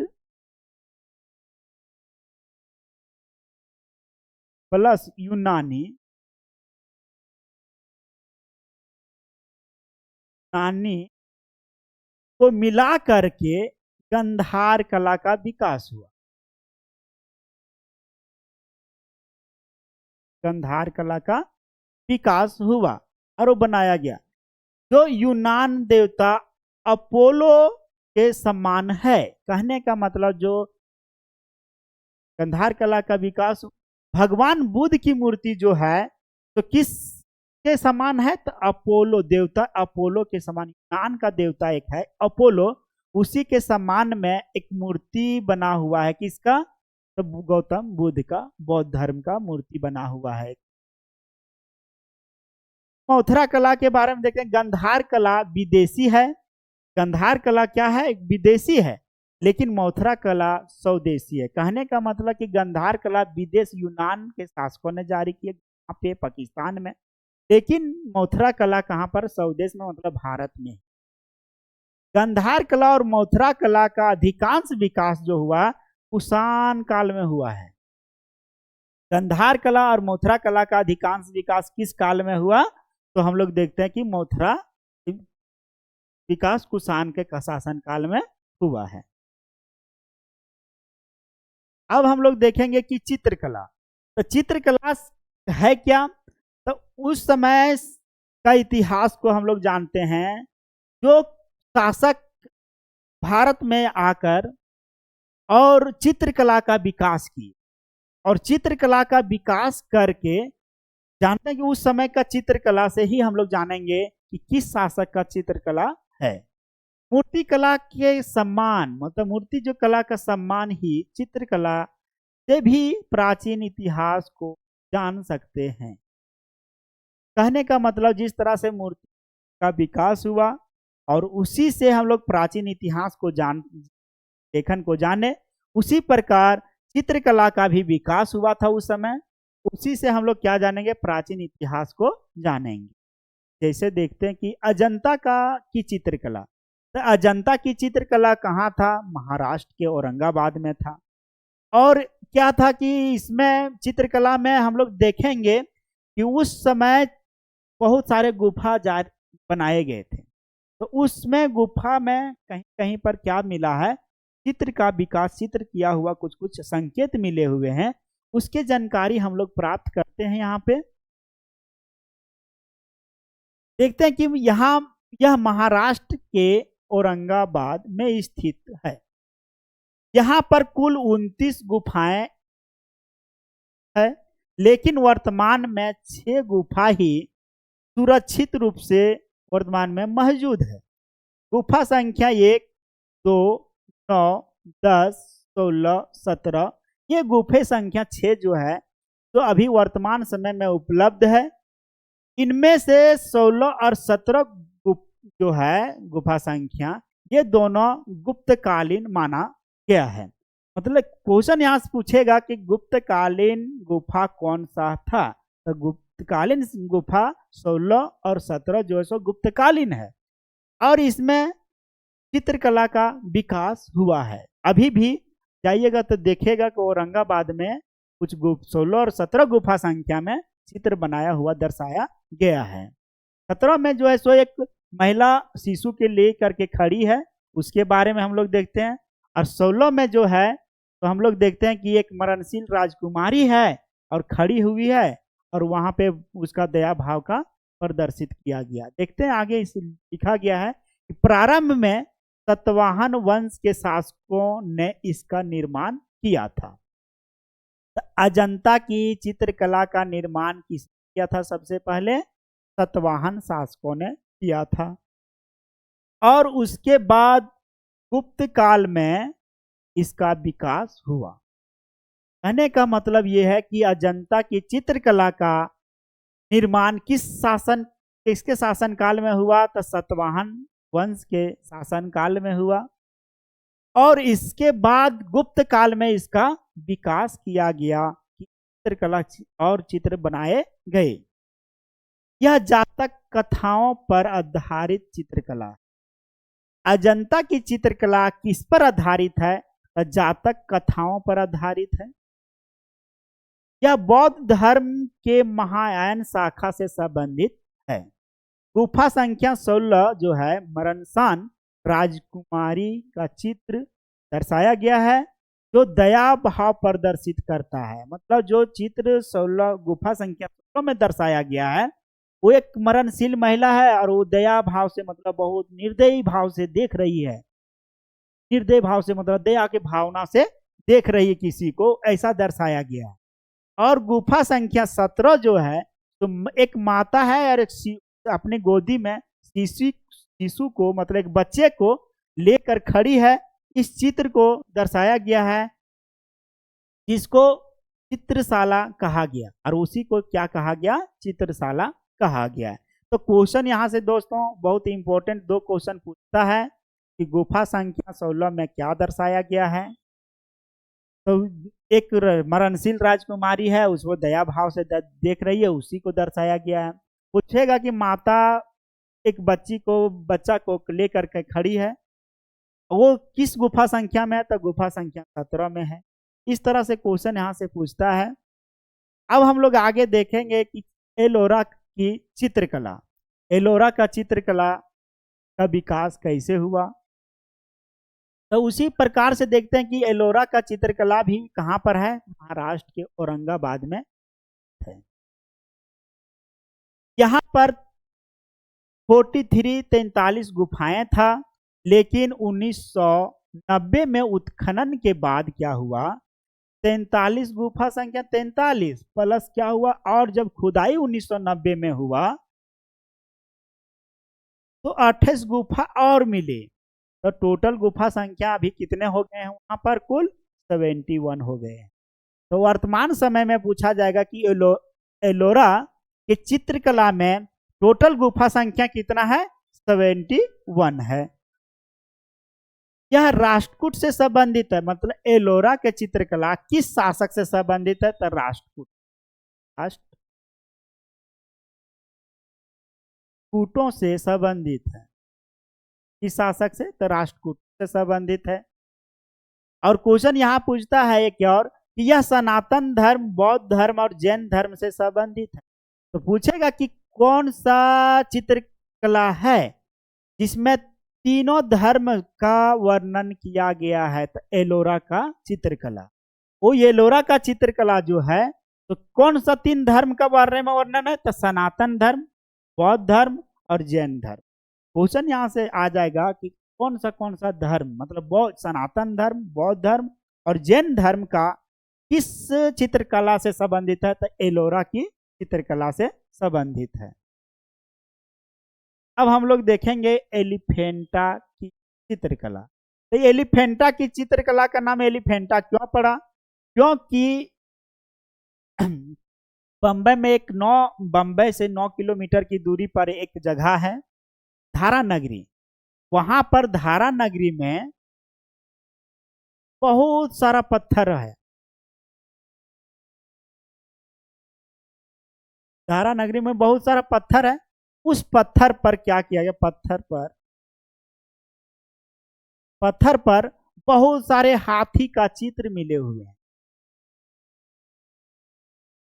प्लस यूनानी को मिला करके गंधार कला का विकास हुआ। गंधार कला का विकास हुआ और वो बनाया गया। जो यूनान देवता अपोलो के समान है, कहने का मतलब जो गंधार कला का विकास, भगवान बुद्ध की मूर्ति जो है तो किस के समान है? तो अपोलो, देवता अपोलो के समान। यूनान का देवता एक है अपोलो, उसी के समान में एक मूर्ति बना हुआ है। किसका? तो गौतम बुद्ध का, बौद्ध धर्म का मूर्ति बना हुआ है। मौथरा कला के बारे में देखते हैं। गंधार कला विदेशी है। गंधार कला क्या है? विदेशी है। लेकिन मौथरा कला स्वदेशी है। कहने का मतलब कि गंधार कला विदेश यूनान के शासकों ने जारी किए यहाँ पे पाकिस्तान में, लेकिन मौथरा कला कहाँ पर? स्वदेश में, मतलब भारत में। गंधार कला और मौथरा कला का अधिकांश विकास जो हुआ कुषाण काल में हुआ है। गंधार कला और मौथरा कला का अधिकांश विकास किस काल में हुआ? तो हम लोग देखते हैं कि मौथरा विकास कुषाण के शासन काल में हुआ है। अब हम लोग देखेंगे कि चित्रकला। तो चित्रकला है क्या? तो उस समय का इतिहास को हम लोग जानते हैं। जो शासक भारत में आकर और चित्रकला का विकास की, और चित्रकला का विकास करके जानते हैं कि उस समय का चित्रकला से ही हम लोग जानेंगे कि किस शासक का चित्रकला है। मूर्ति कला के सम्मान, मतलब मूर्ति जो कला का सम्मान ही चित्रकला से भी प्राचीन इतिहास को जान सकते हैं। कहने का मतलब जिस तरह से मूर्ति का विकास हुआ और उसी से हम लोग प्राचीन इतिहास को लेखन को जाने, उसी प्रकार चित्रकला का भी विकास हुआ था उस समय। उसी से हम लोग क्या जानेंगे, प्राचीन इतिहास को जानेंगे। जैसे देखते हैं कि अजंता की चित्रकला, तो अजंता की चित्रकला कहाँ था, महाराष्ट्र के औरंगाबाद में था। और क्या था कि इसमें चित्रकला में हम लोग देखेंगे कि उस समय बहुत सारे गुफा बनाए गए थे। तो उसमें गुफा में कहीं कहीं पर क्या मिला है, चित्र का विकास, चित्र किया हुआ कुछ कुछ संकेत मिले हुए हैं, उसके जानकारी हम लोग प्राप्त करते हैं। यहाँ पे देखते हैं कि यहाँ यह महाराष्ट्र के औरंगाबाद में स्थित है। यहाँ पर कुल 29 गुफाएं है, लेकिन वर्तमान में 6 गुफा ही सुरक्षित रूप से वर्तमान में मौजूद है। गुफा संख्या 1, 2, 9, 10, 16, 17, ये गुफे संख्या 6 जो है तो अभी वर्तमान समय में उपलब्ध है। इनमें से 16 और 17 जो है गुफा संख्या, ये दोनों गुप्तकालीन माना गया है। मतलब क्वेश्चन यहाँ से पूछेगा कि गुप्तकालीन गुफा कौन सा था, तो गुप्तकालीन गुफा 16 और 17 जो है सो गुप्तकालीन है और इसमें चित्रकला का विकास हुआ है। अभी भी जाइएगा तो देखिएगा कि औरंगाबाद में कुछ 16 और 17 गुफा संख्या में चित्र बनाया हुआ दर्शाया गया है। 17 में जो है सो एक महिला शिशु के लिए करके खड़ी है, उसके बारे में हम लोग देखते हैं। और 16 में जो है तो हम लोग देखते हैं कि एक मरणशील राजकुमारी है और खड़ी हुई है और वहां पे उसका दया भाव का प्रदर्शित किया गया। देखते हैं आगे इस लिखा गया है कि प्रारंभ में सतवाहन वंश के शासकों ने इसका निर्माण किया था। अजंता की चित्रकला का निर्माण किसने किया था, सबसे पहले सतवाहन शासकों ने किया था। और उसके बाद गुप्त काल में इसका विकास हुआ। कहने का मतलब यह है कि अजंता की चित्रकला का निर्माण किसके शासन काल में हुआ, तो सतवाहन वंश के शासन काल में हुआ और इसके बाद गुप्त काल में इसका विकास किया गया, चित्रकला और चित्र बनाए गए। यह जातक कथाओं पर आधारित चित्रकला है। अजंता की चित्रकला किस पर आधारित है, तो जातक कथाओं पर आधारित है। यह बौद्ध धर्म के महायान शाखा से संबंधित है। गुफा संख्या 16 जो है मरणसान राजकुमारी का चित्र दर्शाया गया है जो दया भाव प्रदर्शित करता है। मतलब जो चित्र 16 गुफा संख्या 16 में दर्शाया गया है वो एक मरणशील महिला है और वो दया भाव से, मतलब बहुत निर्दयी भाव से देख रही है। निर्दय भाव से मतलब दया के भावना से देख रही है किसी को, ऐसा दर्शाया गया है। और गुफा संख्या 17 जो है तो एक माता है और एक अपने गोदी में शिशु को, मतलब एक बच्चे को लेकर खड़ी है। इस चित्र को दर्शाया गया है जिसको चित्रशाला कहा गया और उसी को क्या कहा गया, चित्रशाला कहा गया है। तो क्वेश्चन यहाँ से दोस्तों बहुत इंपॉर्टेंट 2 क्वेश्चन पूछता है कि गुफा संख्या 16 में क्या दर्शाया गया है। तो एक मरणशील राजकुमारी है, उसको दया भाव से देख रही है, उसी को दर्शाया गया है। पूछेगा कि माता एक बच्चा को लेकर के खड़ी है, वो किस गुफा संख्या में है, तो गुफा संख्या 17 में है। इस तरह से क्वेश्चन यहाँ से पूछता है। अब हम लोग आगे देखेंगे कि एलोरा की चित्रकला, एलोरा का चित्रकला का विकास कैसे हुआ। तो उसी प्रकार से देखते हैं कि एलोरा का चित्रकला भी कहाँ पर है, महाराष्ट्र के औरंगाबाद में है। यहाँ पर 43 गुफाएं था, लेकिन 1990 में उत्खनन के बाद क्या हुआ, 43 गुफा संख्या 43 प्लस क्या हुआ, और जब खुदाई 1990 में हुआ तो 28 गुफा और मिले। तो टोटल गुफा संख्या अभी कितने हो गए हैं वहां पर? कुल 71 हो गए हैं। तो वर्तमान समय में पूछा जाएगा कि एलोरा के चित्रकला में टोटल गुफा संख्या कितना है? 71 है। यह राष्ट्रकूट से संबंधित है, मतलब एलोरा के चित्रकला किस शासक से संबंधित है? तो राष्ट्रकूट, राष्ट्रकूटों से संबंधित है। किस शासक से? तो राष्ट्रकूट से संबंधित है। और क्वेश्चन यहाँ पूछता है एक और कि यह सनातन धर्म, बौद्ध धर्म और जैन धर्म से संबंधित है। तो पूछेगा कि कौन सा चित्रकला है जिसमें तीनों धर्म का वर्णन किया गया है? तो एलोरा का चित्रकला। वो एलोरा का चित्रकला जो है, तो कौन सा तीन धर्म का बारे में वर्णन है? तो सनातन धर्म, बौद्ध धर्म और जैन धर्म। क्वेश्चन यहाँ से आ जाएगा कि कौन सा धर्म, मतलब सनातन धर्म, बौद्ध धर्म और जैन धर्म का किस चित्रकला से संबंधित है? तो एलोरा की चित्रकला से संबंधित है। अब हम लोग देखेंगे एलिफेंटा की चित्रकला। तो एलिफेंटा की चित्रकला का नाम एलिफेंटा क्यों पड़ा? क्योंकि बम्बई से 9 किलोमीटर की दूरी पर एक जगह है धारा नगरी। वहां पर धारा नगरी में बहुत सारा पत्थर है। धारा नगरी में बहुत सारा पत्थर है। उस पत्थर पर क्या किया गया? पत्थर पर बहुत सारे हाथी का चित्र मिले हुए हैं।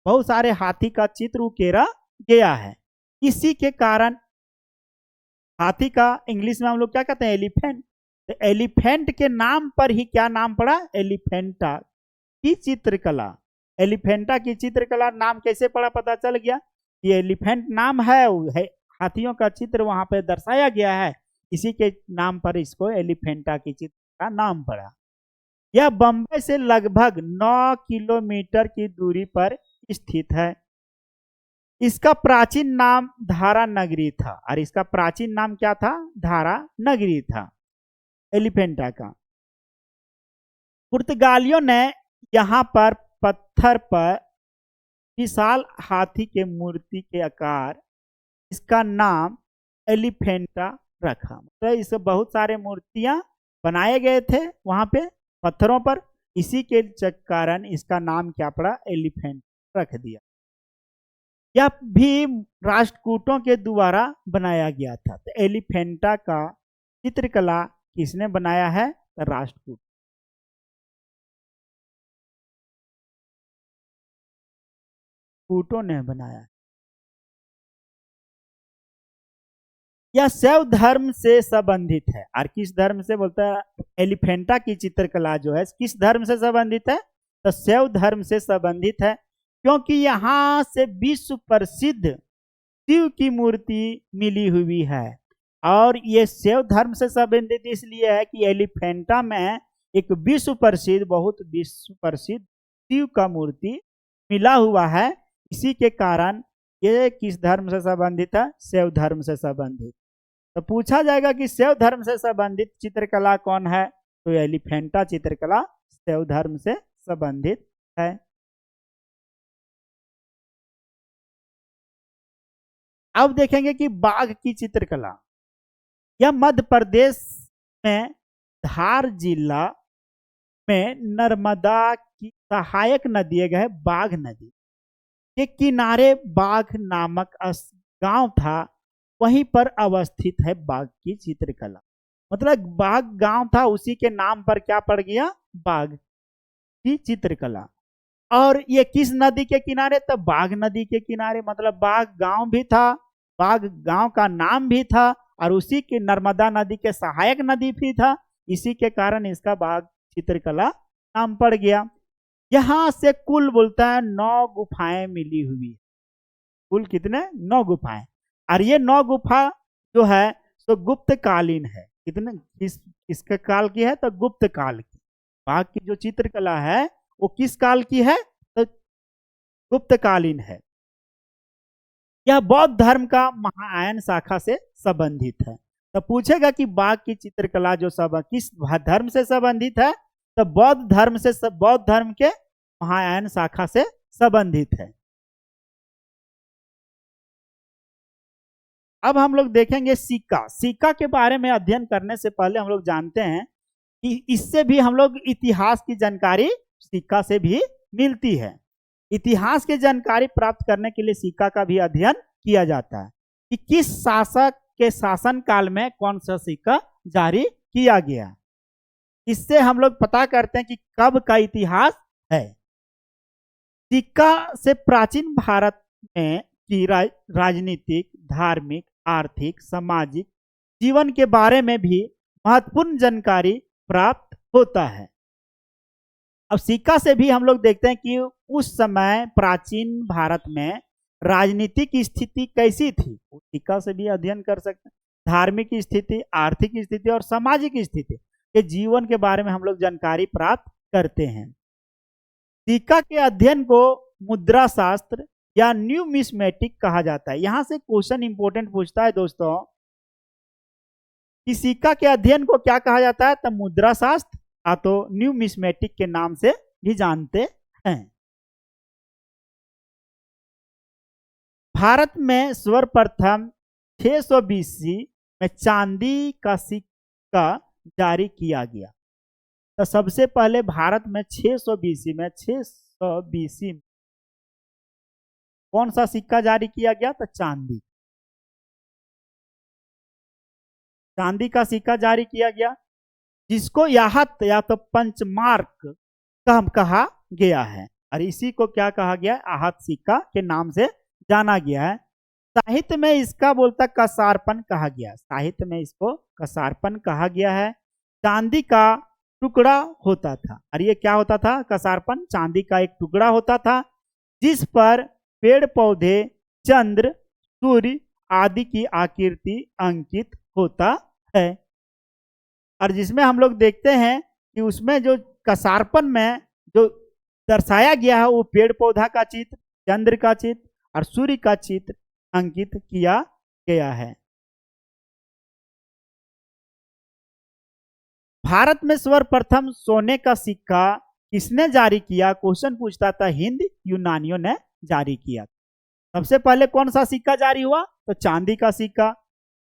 बहुत सारे हाथी का चित्र उकेरा गया है। इसी के कारण हाथी का इंग्लिश में हम लोग क्या कहते हैं? एलिफेंट। तो एलिफेंट के नाम पर ही क्या नाम पड़ा? एलिफेंटा की चित्रकला। एलिफेंटा की चित्रकला नाम कैसे पड़ा? पता चल गया कि एलिफेंट नाम है, हाथियों का चित्र वहां पे दर्शाया गया है, इसी के नाम पर इसको एलिफेंटा की चित्र का नाम पड़ा। यह बंबई से लगभग 9 किलोमीटर की दूरी पर स्थित है। इसका प्राचीन नाम धारा नगरी था। और इसका प्राचीन नाम क्या था? धारा नगरी था एलिफेंटा का। पुर्तगालियों ने यहाँ पर पत्थर पर विशाल हाथी के मूर्ति के आकार, इसका नाम एलिफेंटा रखा। तो इससे बहुत सारे मूर्तियां बनाए गए थे वहां पे पत्थरों पर, इसी के कारण इसका नाम क्या पड़ा? एलिफेंट रख दिया। यह भी राष्ट्रकूटों के द्वारा बनाया गया था। तो एलिफेंटा का चित्रकला किसने बनाया है? तो राष्ट्रकूट। कूटों ने बनाया। यह शैव धर्म से संबंधित है। और किस धर्म से? बोलता है एलिफेंटा की चित्रकला जो है किस धर्म से संबंधित है? तो शैव धर्म से संबंधित है। क्योंकि यहाँ से विश्व प्रसिद्ध शिव की मूर्ति मिली हुई है। और ये शैव धर्म से संबंधित इसलिए है कि एलिफेंटा में एक बहुत विश्व प्रसिद्ध शिव का मूर्ति मिला हुआ है। इसी के कारण ये किस धर्म से संबंधित है? शैव धर्म से संबंधित। तो पूछा जाएगा कि शैव धर्म से संबंधित चित्रकला कौन है? तो एलिफेंटा चित्रकला शैव धर्म से संबंधित है। अब देखेंगे कि बाघ की चित्रकला। यह मध्य प्रदेश में धार जिला में नर्मदा की सहायक नदी है बाघ नदी के किनारे बाघ नामक गांव था, वहीं पर अवस्थित है बाघ की चित्रकला। मतलब बाघ गांव था, उसी के नाम पर क्या पड़ गया? बाघ की चित्रकला। और ये किस नदी के किनारे? तो बाघ नदी के किनारे। मतलब बाघ गांव भी था, बाघ गांव का नाम भी था, और उसी के नर्मदा नदी के सहायक नदी भी था। इसी के कारण इसका बाघ चित्रकला नाम पड़ गया। यहां से कुल बोलता है 9 गुफाएं मिली हुई। कुल कितने? 9 गुफाएं। और ये 9 गुफा जो है तो गुप्त कालीन है। कितने किसके काल की है? तो गुप्त काल की। बाघ की जो चित्रकला है वो किस काल की है? तो गुप्त कालीन है। यह बौद्ध धर्म का महायान शाखा से संबंधित है। तो पूछेगा कि बाघ की चित्रकला जो सब किस धर्म से संबंधित है, तो बौद्ध धर्म से, बौद्ध धर्म के महायान शाखा से संबंधित है। अब हम लोग देखेंगे सिक्का। सिक्का के बारे में अध्ययन करने से पहले हम लोग जानते हैं कि इससे भी हम लोग इतिहास की जानकारी सिक्का से भी मिलती है। इतिहास की जानकारी प्राप्त करने के लिए सिक्का का भी अध्ययन किया जाता है कि किस शासक के शासन काल में कौन सा सिक्का जारी किया गया। इससे हम लोग पता करते हैं कि कब का इतिहास है। सिक्का से प्राचीन भारत में की राजनीतिक, धार्मिक, आर्थिक, सामाजिक जीवन के बारे में भी महत्वपूर्ण जानकारी प्राप्त होता है। अब सिक्का से भी हम लोग देखते हैं कि उस समय प्राचीन भारत में राजनीतिक स्थिति कैसी थी, उस सिक्का से भी अध्ययन कर सकते हैं। धार्मिक स्थिति, आर्थिक स्थिति और सामाजिक स्थिति के जीवन के बारे में हम लोग जानकारी प्राप्त करते हैं। सिक्का के अध्ययन को मुद्रा शास्त्र या न्यूमिस्मेटिक कहा जाता है। यहां से क्वेश्चन इंपॉर्टेंट पूछता है दोस्तों कि सिक्का के अध्ययन को क्या कहा जाता है, तो मुद्रा शास्त्र या तो न्यूमिस्मेटिक के नाम से भी जानते हैं। भारत में सर्वप्रथम 600 BC में चांदी का सिक्का जारी किया गया। तो सबसे पहले भारत में 600 BC में कौन सा सिक्का जारी किया गया, तो चांदी का सिक्का जारी किया गया, जिसको याहत या तो पंचमार्क कहा गया है, और इसी को क्या कहा गया, आहत सिक्का के नाम से जाना गया है। साहित्य में इसका बोलता कसारपन कहा गया, साहित्य में इसको कसारपन कहा गया है। चांदी का टुकड़ा होता था, और ये क्या होता था, कसारपन चांदी का एक टुकड़ा होता था, जिस पर पेड़ पौधे, चंद्र, सूर्य आदि की आकृति अंकित होता है। और जिसमें हम लोग देखते हैं कि उसमें जो कसारपन में जो दर्शाया गया है वो पेड़ पौधा का चित्र, चंद्र का चित्र और सूर्य का चित्र अंकित किया गया है। भारत में सर्वप्रथम सोने का सिक्का किसने जारी किया, क्वेश्चन पूछता था, हिंद यूनानियों ने जारी किया। सबसे पहले कौन सा सिक्का जारी हुआ, तो चांदी का सिक्का।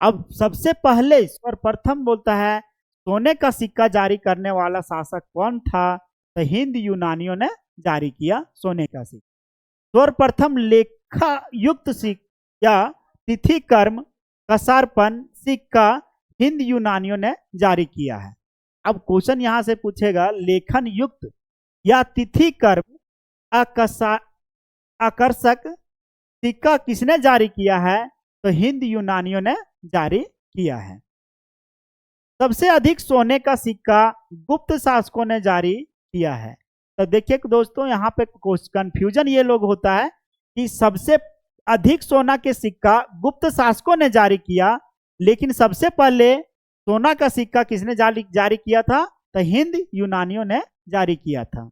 अब सबसे पहले सर्वप्रथम बोलता है सोने का सिक्का जारी करने वाला शासक कौन था, तो हिंद यूनानियों ने जारी किया सोने का सिक्का। सर्वप्रथम लेखा युक्त सिक्का या तिथि कर्म कसारपन सिक्का हिंद यूनानियों ने जारी किया है। अब क्वेश्चन यहां से पूछेगा, लेखन युक्त या तिथि कर्म आकर्षक सिक्का किसने जारी किया है, तो हिंद यूनानियों ने जारी किया है। सबसे अधिक सोने का सिक्का गुप्त शासकों ने जारी किया है। तो देखिए दोस्तों, यहाँ पे कंफ्यूजन ये लोग होता है कि सबसे अधिक सोना के सिक्का गुप्त शासकों ने जारी किया, लेकिन सबसे पहले सोना का सिक्का किसने जारी किया था, तो हिंद यूनानियों ने जारी किया था।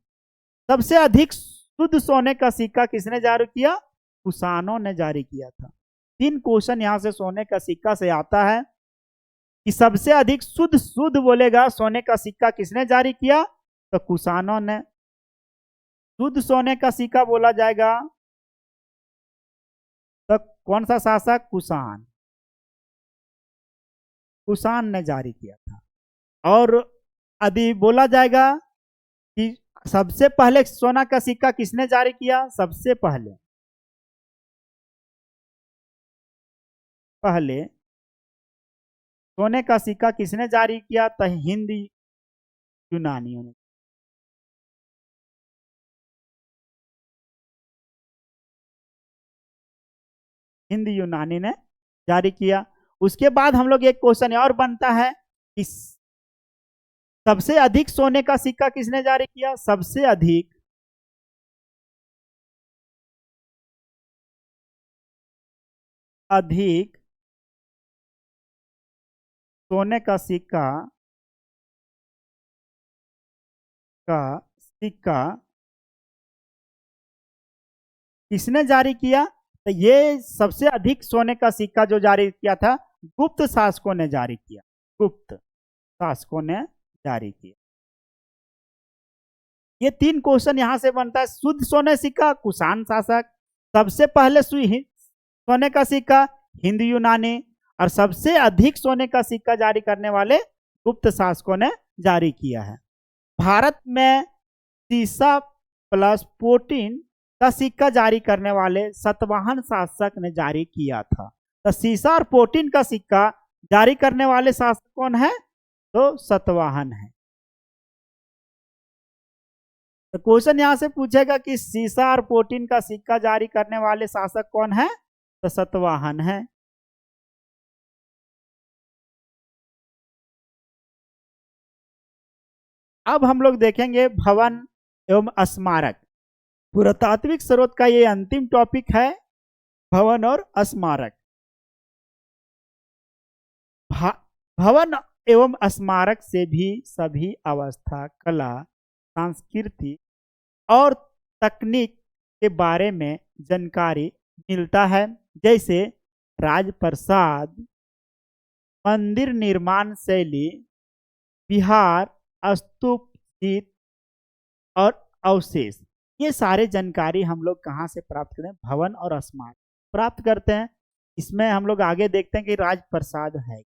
सबसे अधिक शुद्ध सोने का सिक्का किसने जारी किया, कुषाणों ने जारी किया था। 3 क्वेश्चन यहां से सोने का सिक्का से आता है कि सबसे अधिक शुद्ध बोलेगा सोने का सिक्का किसने जारी किया, तो कुषाणों ने। शुद्ध सोने का सिक्का बोला जाएगा तो कौन सा शासक, कुषाण ने जारी किया था। और यदि बोला जाएगा कि सबसे पहले सोना का सिक्का किसने जारी किया, सबसे पहले सोने का सिक्का किसने जारी किया, तो हिंद यूनानियों ने। हिंद यूनानी ने जारी किया। उसके बाद हम लोग एक क्वेश्चन और बनता है कि सबसे अधिक सोने का सिक्का किसने जारी किया, सबसे अधिक सोने का सिक्का किसने जारी किया, तो ये सबसे अधिक सोने का सिक्का जो जारी किया था गुप्त शासकों ने जारी किया, गुप्त शासकों ने जारी किया। ये 3 क्वेश्चन यहां से बनता है। शुद्ध सोने सिक्का कुषाण शासक, सबसे पहले सोने का सिक्का हिंद यूनानी, और सबसे अधिक सोने का सिक्का जारी करने वाले गुप्त शासकों ने जारी किया है। भारत में सीसा प्लस 14 का सिक्का जारी करने वाले सातवाहन शासक ने जारी किया था। तो सीसा और 14 का सिक्का जारी करने वाले शासक कौन है? तो सातवाहन है। तो क्वेश्चन यहां से पूछेगा कि सीसा और 14 का सिक्का जारी करने वाले शासक कौन है? तो सातवाहन है। अब हम लोग देखेंगे भवन एवं स्मारक। पुरातात्विक स्रोत का ये अंतिम टॉपिक है, भवन और स्मारक। भवन एवं स्मारक से भी सभी अवस्था, कला, संस्कृति और तकनीक के बारे में जानकारी मिलता है। जैसे राजप्रसाद, मंदिर निर्माण शैली, विहार, स्तूप, चित्र और अवशेष, ये सारे जानकारी हम लोग कहाँ से प्राप्त करें? भवन और स्मारक प्राप्त करते हैं। इसमें हम लोग आगे देखते हैं कि राजप्रसाद है।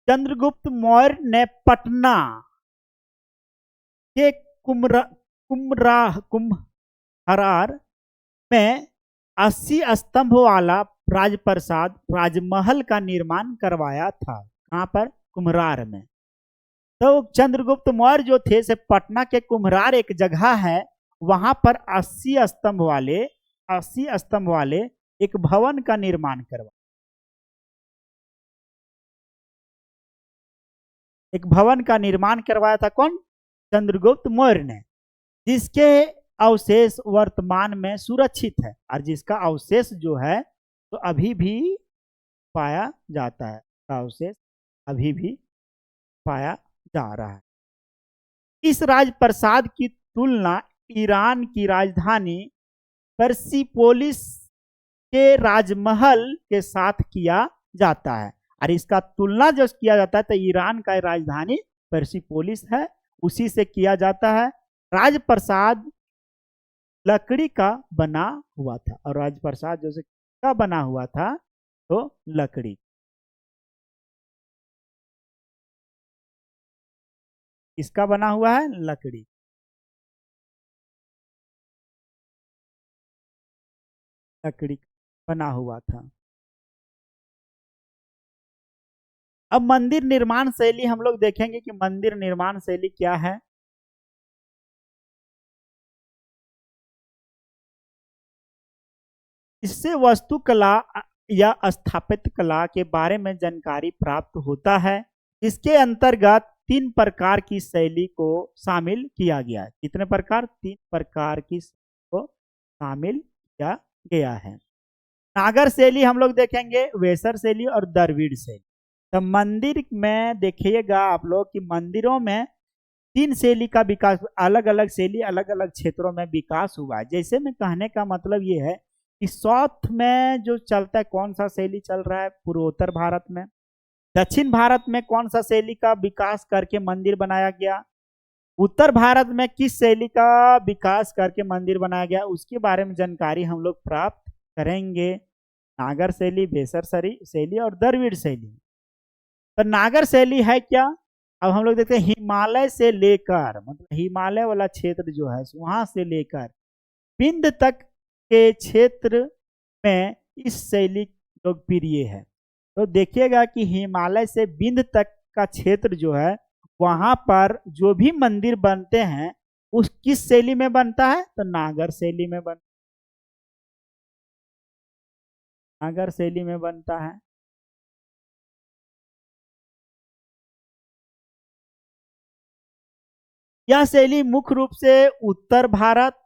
चंद्रगुप्त मौर्य ने पटना के कुम्हरार में 80 स्तंभ वाला राजप्रसाद राजमहल का निर्माण करवाया था। कहाँ पर? कुम्हरार में। तो चंद्रगुप्त मौर्य जो थे से पटना के कुम्हरार एक जगह है, वहां पर 80 स्तंभ वाले एक भवन का निर्माण करवाया। एक भवन का निर्माण करवाया था। कौन? चंद्रगुप्त मौर्य ने, जिसके अवशेष वर्तमान में सुरक्षित है और जिसका अवशेष जो है तो अभी भी पाया जाता है। अवशेष अभी भी पाया जा रहा है। इस राजप्रसाद की तुलना ईरान की राजधानी पर्सिपोलिस के राजमहल के साथ किया जाता है। और इसका तुलना जो किया जाता है तो ईरान का राजधानी पर्सिपोलिस है, उसी से किया जाता है। राजप्रसाद लकड़ी का बना हुआ था, और राजप्रसाद जो का बना हुआ था तो लकड़ी। इसका बना हुआ है लकड़ी। लकड़ी बना हुआ था। अब मंदिर निर्माण शैली हम लोग देखेंगे कि मंदिर निर्माण शैली क्या है। इससे वास्तुकला या स्थापत्य कला के बारे में जानकारी प्राप्त होता है। इसके अंतर्गत 3 प्रकार की शैली को शामिल किया गया है। कितने प्रकार? 3 प्रकार की को शामिल किया गया है। नागर शैली हम लोग देखेंगे, वेसर शैली और द्रविड़ शैली। तो मंदिर में देखिएगा आप लोग कि मंदिरों में 3 शैली का विकास, अलग अलग शैली अलग अलग क्षेत्रों में विकास हुआ है। जैसे मैं कहने का मतलब ये है कि साउथ में जो चलता है, कौन सा शैली चल रहा है? पूर्वोत्तर भारत में। दक्षिण भारत में कौन सा शैली का विकास करके मंदिर बनाया गया? उत्तर भारत में किस शैली का विकास करके मंदिर बनाया गया? उसके बारे में जानकारी हम लोग प्राप्त करेंगे। नागर शैली, वेसर शैली और द्रविड़ शैली। तो नागर शैली है क्या? अब हम लोग देखते हैं हिमालय से लेकर, मतलब हिमालय वाला क्षेत्र जो है वहां से लेकर विंध्य तक के क्षेत्र में इस शैली लोकप्रिय है। तो देखिएगा कि हिमालय से विंध्य तक का क्षेत्र जो है वहां पर जो भी मंदिर बनते हैं उस किस शैली में बनता है? तो नागर शैली में नागर शैली में बनता है। यह शैली मुख्य रूप से उत्तर भारत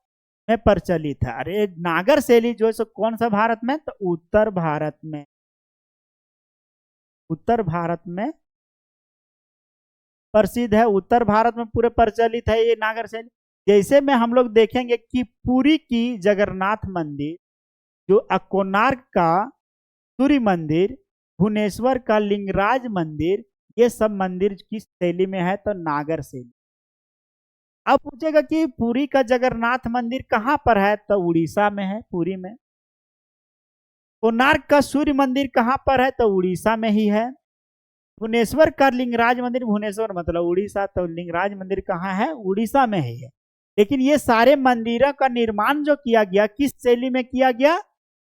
में प्रचलित है। अरे नागर शैली जो है कौन सा भारत में? तो उत्तर भारत में। उत्तर भारत में प्रसिद्ध है, उत्तर भारत में पूरे प्रचलित है ये नागर शैली। जैसे में हम लोग देखेंगे कि पुरी की जगन्नाथ मंदिर जो कोणार्क का सूर्य मंदिर, भुवनेश्वर का लिंगराज मंदिर, ये सब मंदिर किस शैली में है? तो नागर शैली। अब पूछेगा कि पुरी का जगन्नाथ मंदिर कहाँ पर है? तो उड़ीसा में है, पुरी में। कोणार्क का सूर्य मंदिर कहाँ पर है? तो उड़ीसा में ही है। भुवनेश्वर का लिंगराज मंदिर, भुवनेश्वर मतलब उड़ीसा, तो लिंगराज मंदिर कहाँ है? उड़ीसा में ही है। लेकिन ये सारे मंदिरों का निर्माण जो किया गया किस शैली में किया गया?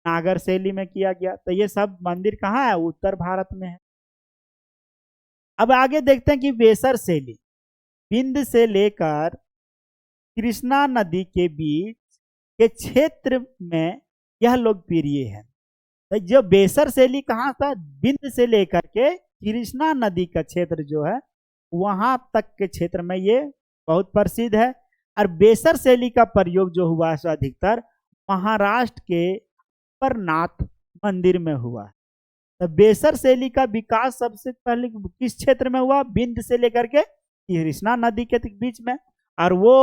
नागर शैली में किया गया। तो ये सब मंदिर कहाँ है? उत्तर भारत में है। अब आगे देखते हैं कि बेसर शैली, विंध्य से लेकर कृष्णा नदी के बीच के क्षेत्र में यह लोकप्रिय है। तो जो बेसर शैली कहाँ था? विंध्य से लेकर के कृष्णा नदी का क्षेत्र जो है वहां तक के क्षेत्र में ये बहुत प्रसिद्ध है। और बेसर शैली का प्रयोग जो हुआ है अधिकतर महाराष्ट्र के परनाथ मंदिर में हुआ। तो बेसर शैली का विकास सबसे पहले किस क्षेत्र में हुआ? विंध्य से लेकर के कृष्णा नदी के बीच में। और वो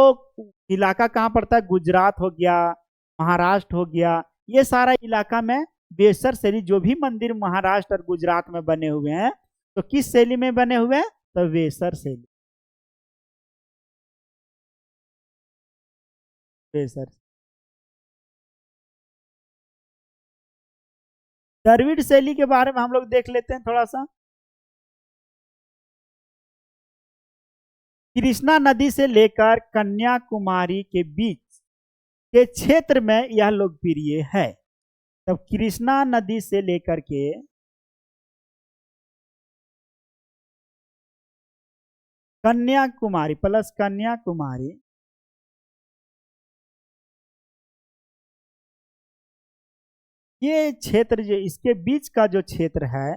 इलाका कहाँ पड़ता है? गुजरात हो गया, महाराष्ट्र हो गया, ये सारा इलाका में बेसर शैली, जो भी मंदिर महाराष्ट्र और गुजरात में बने हुए हैं तो किस शैली में बने हुए हैं? तो बेसर शैली। बेसर। द्रविड़ शैली के बारे में हम लोग देख लेते हैं थोड़ा सा। कृष्णा नदी से लेकर कन्याकुमारी के बीच के क्षेत्र में यह लोकप्रिय है। तब कृष्णा नदी से लेकर के कन्याकुमारी प्लस कन्याकुमारी, ये क्षेत्र जो इसके बीच का जो क्षेत्र है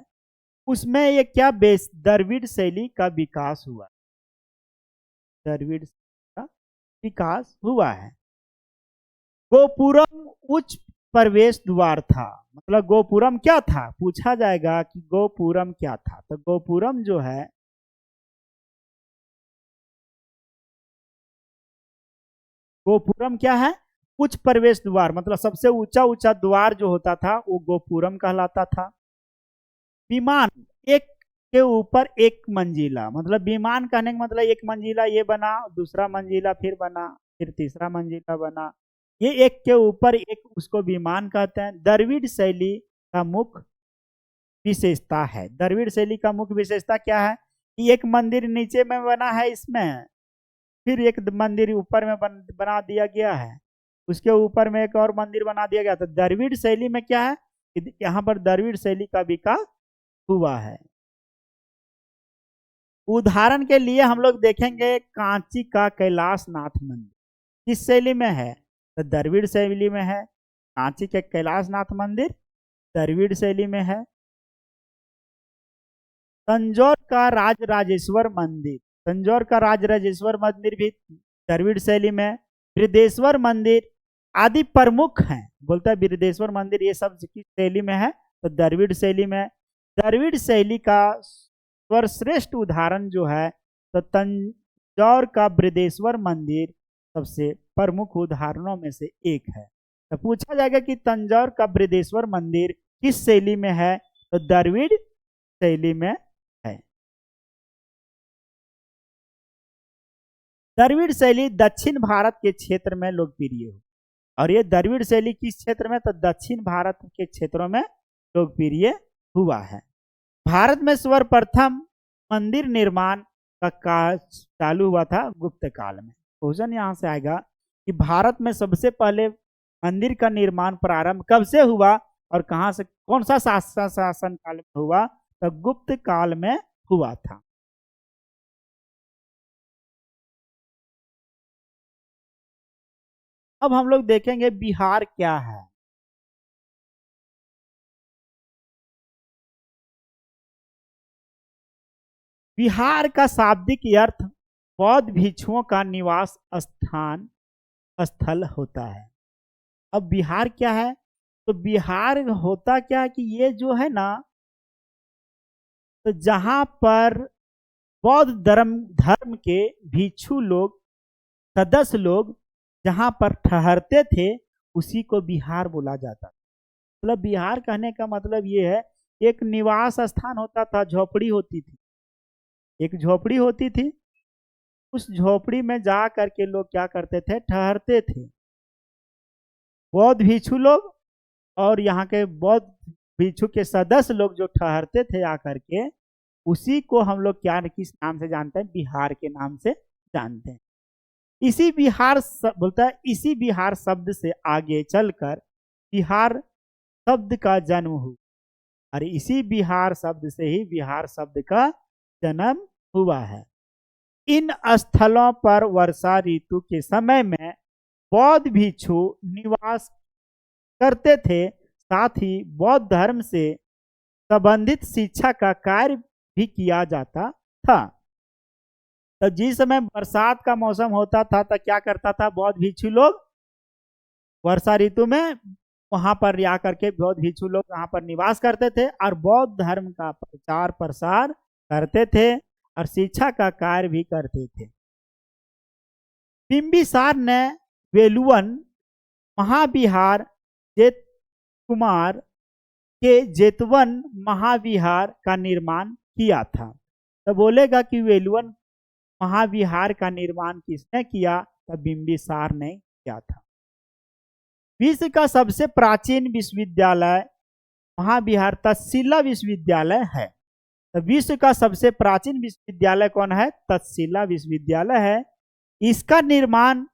उसमें ये क्या बेस द्रविड़ शैली का विकास हुआ। द्रविड़ का विकास हुआ है। गोपुरम उच्च प्रवेश द्वार था। मतलब गोपुरम क्या था? पूछा जाएगा कि गोपुरम क्या था। तो गोपुरम जो है, गोपुरम क्या है? उच्च प्रवेश द्वार, मतलब सबसे ऊंचा ऊंचा द्वार जो होता था वो गोपुरम कहलाता था। विमान एक के ऊपर एक मंजिला, मतलब विमान कहने का मतलब एक मंजिला ये बना, दूसरा मंजिला फिर बना, फिर तीसरा मंजिला बना, ये एक के ऊपर एक, उसको विमान कहते हैं। द्रविड़ शैली का मुख्य विशेषता है। द्रविड़ शैली का मुख्य विशेषता क्या है? कि एक मंदिर नीचे में बना है इसमें, फिर एक मंदिर ऊपर में बना दिया गया है, उसके ऊपर में एक और मंदिर बना दिया गया। तो द्रविड़ शैली में क्या है कि यहाँ पर द्रविड़ शैली का विकास हुआ है। उदाहरण के लिए हम लोग देखेंगे कांची का कैलाशनाथ मंदिर किस शैली में है? तो द्रविड़ शैली में है। कांची के कैलाशनाथ मंदिर द्रविड़ शैली में है। तंजौर का राजराजेश्वर मंदिर, तंजौर का राजराजेश्वर मंदिर भी द्रविड़ शैली में। बृहदेश्वर मंदिर आदि प्रमुख हैं। बोलता है बृहदेश्वर मंदिर, ये सब किस शैली में है? तो द्रविड़ शैली में। द्रविड़ शैली का सर्वश्रेष्ठ उदाहरण जो है तो तंजौर का बृहदेश्वर मंदिर सबसे प्रमुख उदाहरणों में से एक है। तो पूछा जाएगा कि तंजौर का बृहदेश्वर मंदिर किस शैली में है? तो द्रविड़ शैली में है। द्रविड़ शैली दक्षिण भारत के क्षेत्र में लोकप्रिय है। और ये द्रविड़ शैली किस क्षेत्र में? तो दक्षिण भारत के क्षेत्रों में लोकप्रिय हुआ है। भारत में सर्वप्रथम मंदिर निर्माण का कार्य चालू हुआ था गुप्त काल में। क्वेश्चन यहाँ से आएगा कि भारत में सबसे पहले मंदिर का निर्माण प्रारंभ कब से हुआ और कहां से, कौन सा शासन काल में हुआ? तो गुप्त काल में हुआ था। अब हम लोग देखेंगे बिहार क्या है। बिहार का शाब्दिक अर्थ बौद्ध भिक्षुओं का निवास स्थान स्थल होता है। अब बिहार क्या है? तो बिहार होता क्या है कि ये जो है ना, तो जहां पर बौद्ध धर्म धर्म के भिक्षु लोग, सदस्य लोग जहां पर ठहरते थे उसी को बिहार बोला जाता। मतलब बिहार कहने का मतलब ये है, एक निवास स्थान होता था, झोपड़ी होती थी, एक झोपड़ी होती थी। उस झोपड़ी में जा करके लोग क्या करते थे, ठहरते थे। बौद्ध भिक्षु लोग और यहाँ के बौद्ध भिक्षु के सदस्य लोग जो ठहरते थे आकर के, उसी को हम लोग क्या किस नाम से जानते हैं, बिहार के नाम से जानते हैं। इसी बिहार बोलता है, इसी बिहार शब्द से आगे चलकर बिहार शब्द का जन्म हुआ। और इसी बिहार शब्द से ही बिहार शब्द का जन्म हुआ है। इन स्थलों पर वर्षा ऋतु के समय में बौद्ध भिक्षु निवास करते थे। साथ ही बौद्ध धर्म से संबंधित शिक्षा का कार्य भी किया जाता था। तो जिस समय बरसात का मौसम होता था तो क्या करता था, बौद्ध भिक्षु लोग वर्षा ऋतु में वहां पर आकर के बौद्ध भिक्षु लोग वहां पर निवास करते थे और बौद्ध धर्म का प्रचार प्रसार करते थे और शिक्षा का कार्य भी करते थे। बिंबिसार ने वेलुवन महाविहार जेत कुमार के जेतवन महाविहार का निर्माण किया था। तो बोलेगा कि वेलुवन महाविहार का निर्माण किसने किया, तो बिंबिसार ने किया था। विश्व का सबसे प्राचीन विश्वविद्यालय महाविहार तक्षशिला विश्वविद्यालय है। तो विश्व का सबसे प्राचीन विश्वविद्यालय कौन है, तक्षशिला विश्वविद्यालय है। इसका निर्माण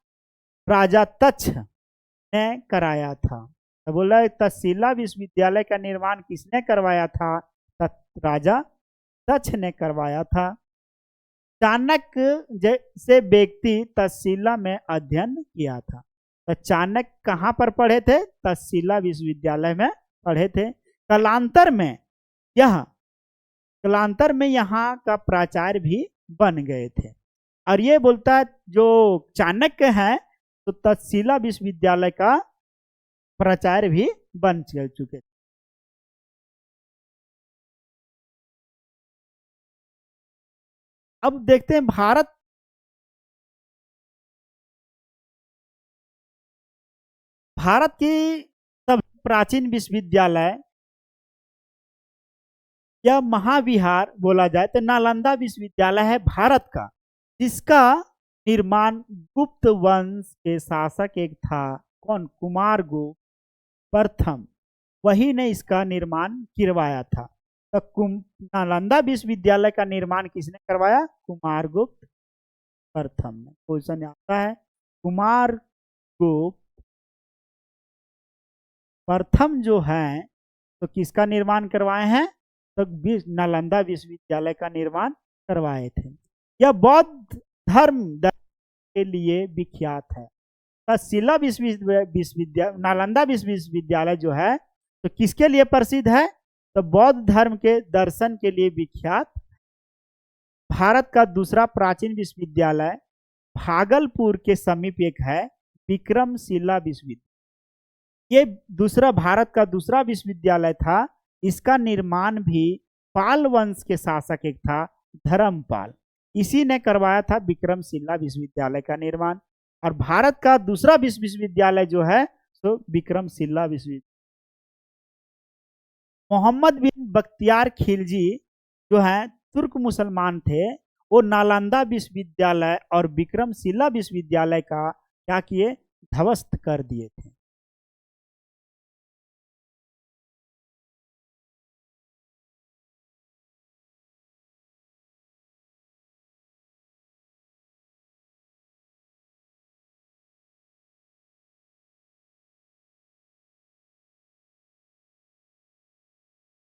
राजा तक्ष ने कराया था। तो बोला तक्षशिला विश्वविद्यालय का निर्माण किसने करवाया था, राजा तक्ष ने करवाया था। चाणक्य जैसे व्यक्ति तक्षशिला में अध्ययन किया था। तो चाणक्य कहाँ पर पढ़े थे, तक्षशिला विश्वविद्यालय में पढ़े थे। कालांतर में यहाँ का प्राचार्य भी बन गए थे। और ये बोलता है जो चाणक्य है तो तक्षशिला विश्वविद्यालय का प्राचार्य भी बन चुके। अब देखते हैं भारत की सबसे प्राचीन विश्वविद्यालय या महाविहार बोला जाए तो नालंदा विश्वविद्यालय है भारत का, जिसका निर्माण गुप्त वंश के शासक एक था, कौन, कुमारगुप्त प्रथम, वही ने इसका निर्माण करवाया था। तो नालंदा विश्वविद्यालय का निर्माण किसने करवाया, कुमारगुप्त प्रथम ने। क्वेश्चन आता है कुमारगुप्त प्रथम जो है तो किसका निर्माण करवाए हैं, तो नालंदा विश्वविद्यालय का निर्माण करवाए थे। यह बौद्ध धर्म के लिए विख्यात है। तक्षशिला विश्वविद्यालय, नालंदा विश्वविद्यालय जो है तो किसके लिए प्रसिद्ध है, तो बौद्ध धर्म के दर्शन के लिए विख्यात। भारत का दूसरा प्राचीन विश्वविद्यालय भागलपुर के समीप एक है, विक्रमशिला विश्वविद्यालय। ये भारत का दूसरा विश्वविद्यालय था। इसका निर्माण भी पाल वंश के शासक एक था, धर्मपाल, इसी ने करवाया था विक्रमशिला विश्वविद्यालय का निर्माण। और भारत का दूसरा विश्वविद्यालय जो है तो विक्रमशिला विश्वविद्यालय। मोहम्मद बिन बख्तियार खिलजी जो है तुर्क मुसलमान थे, वो नालंदा विश्वविद्यालय और विक्रमशिला विश्वविद्यालय का क्या किए, ध्वस्त कर दिए थे।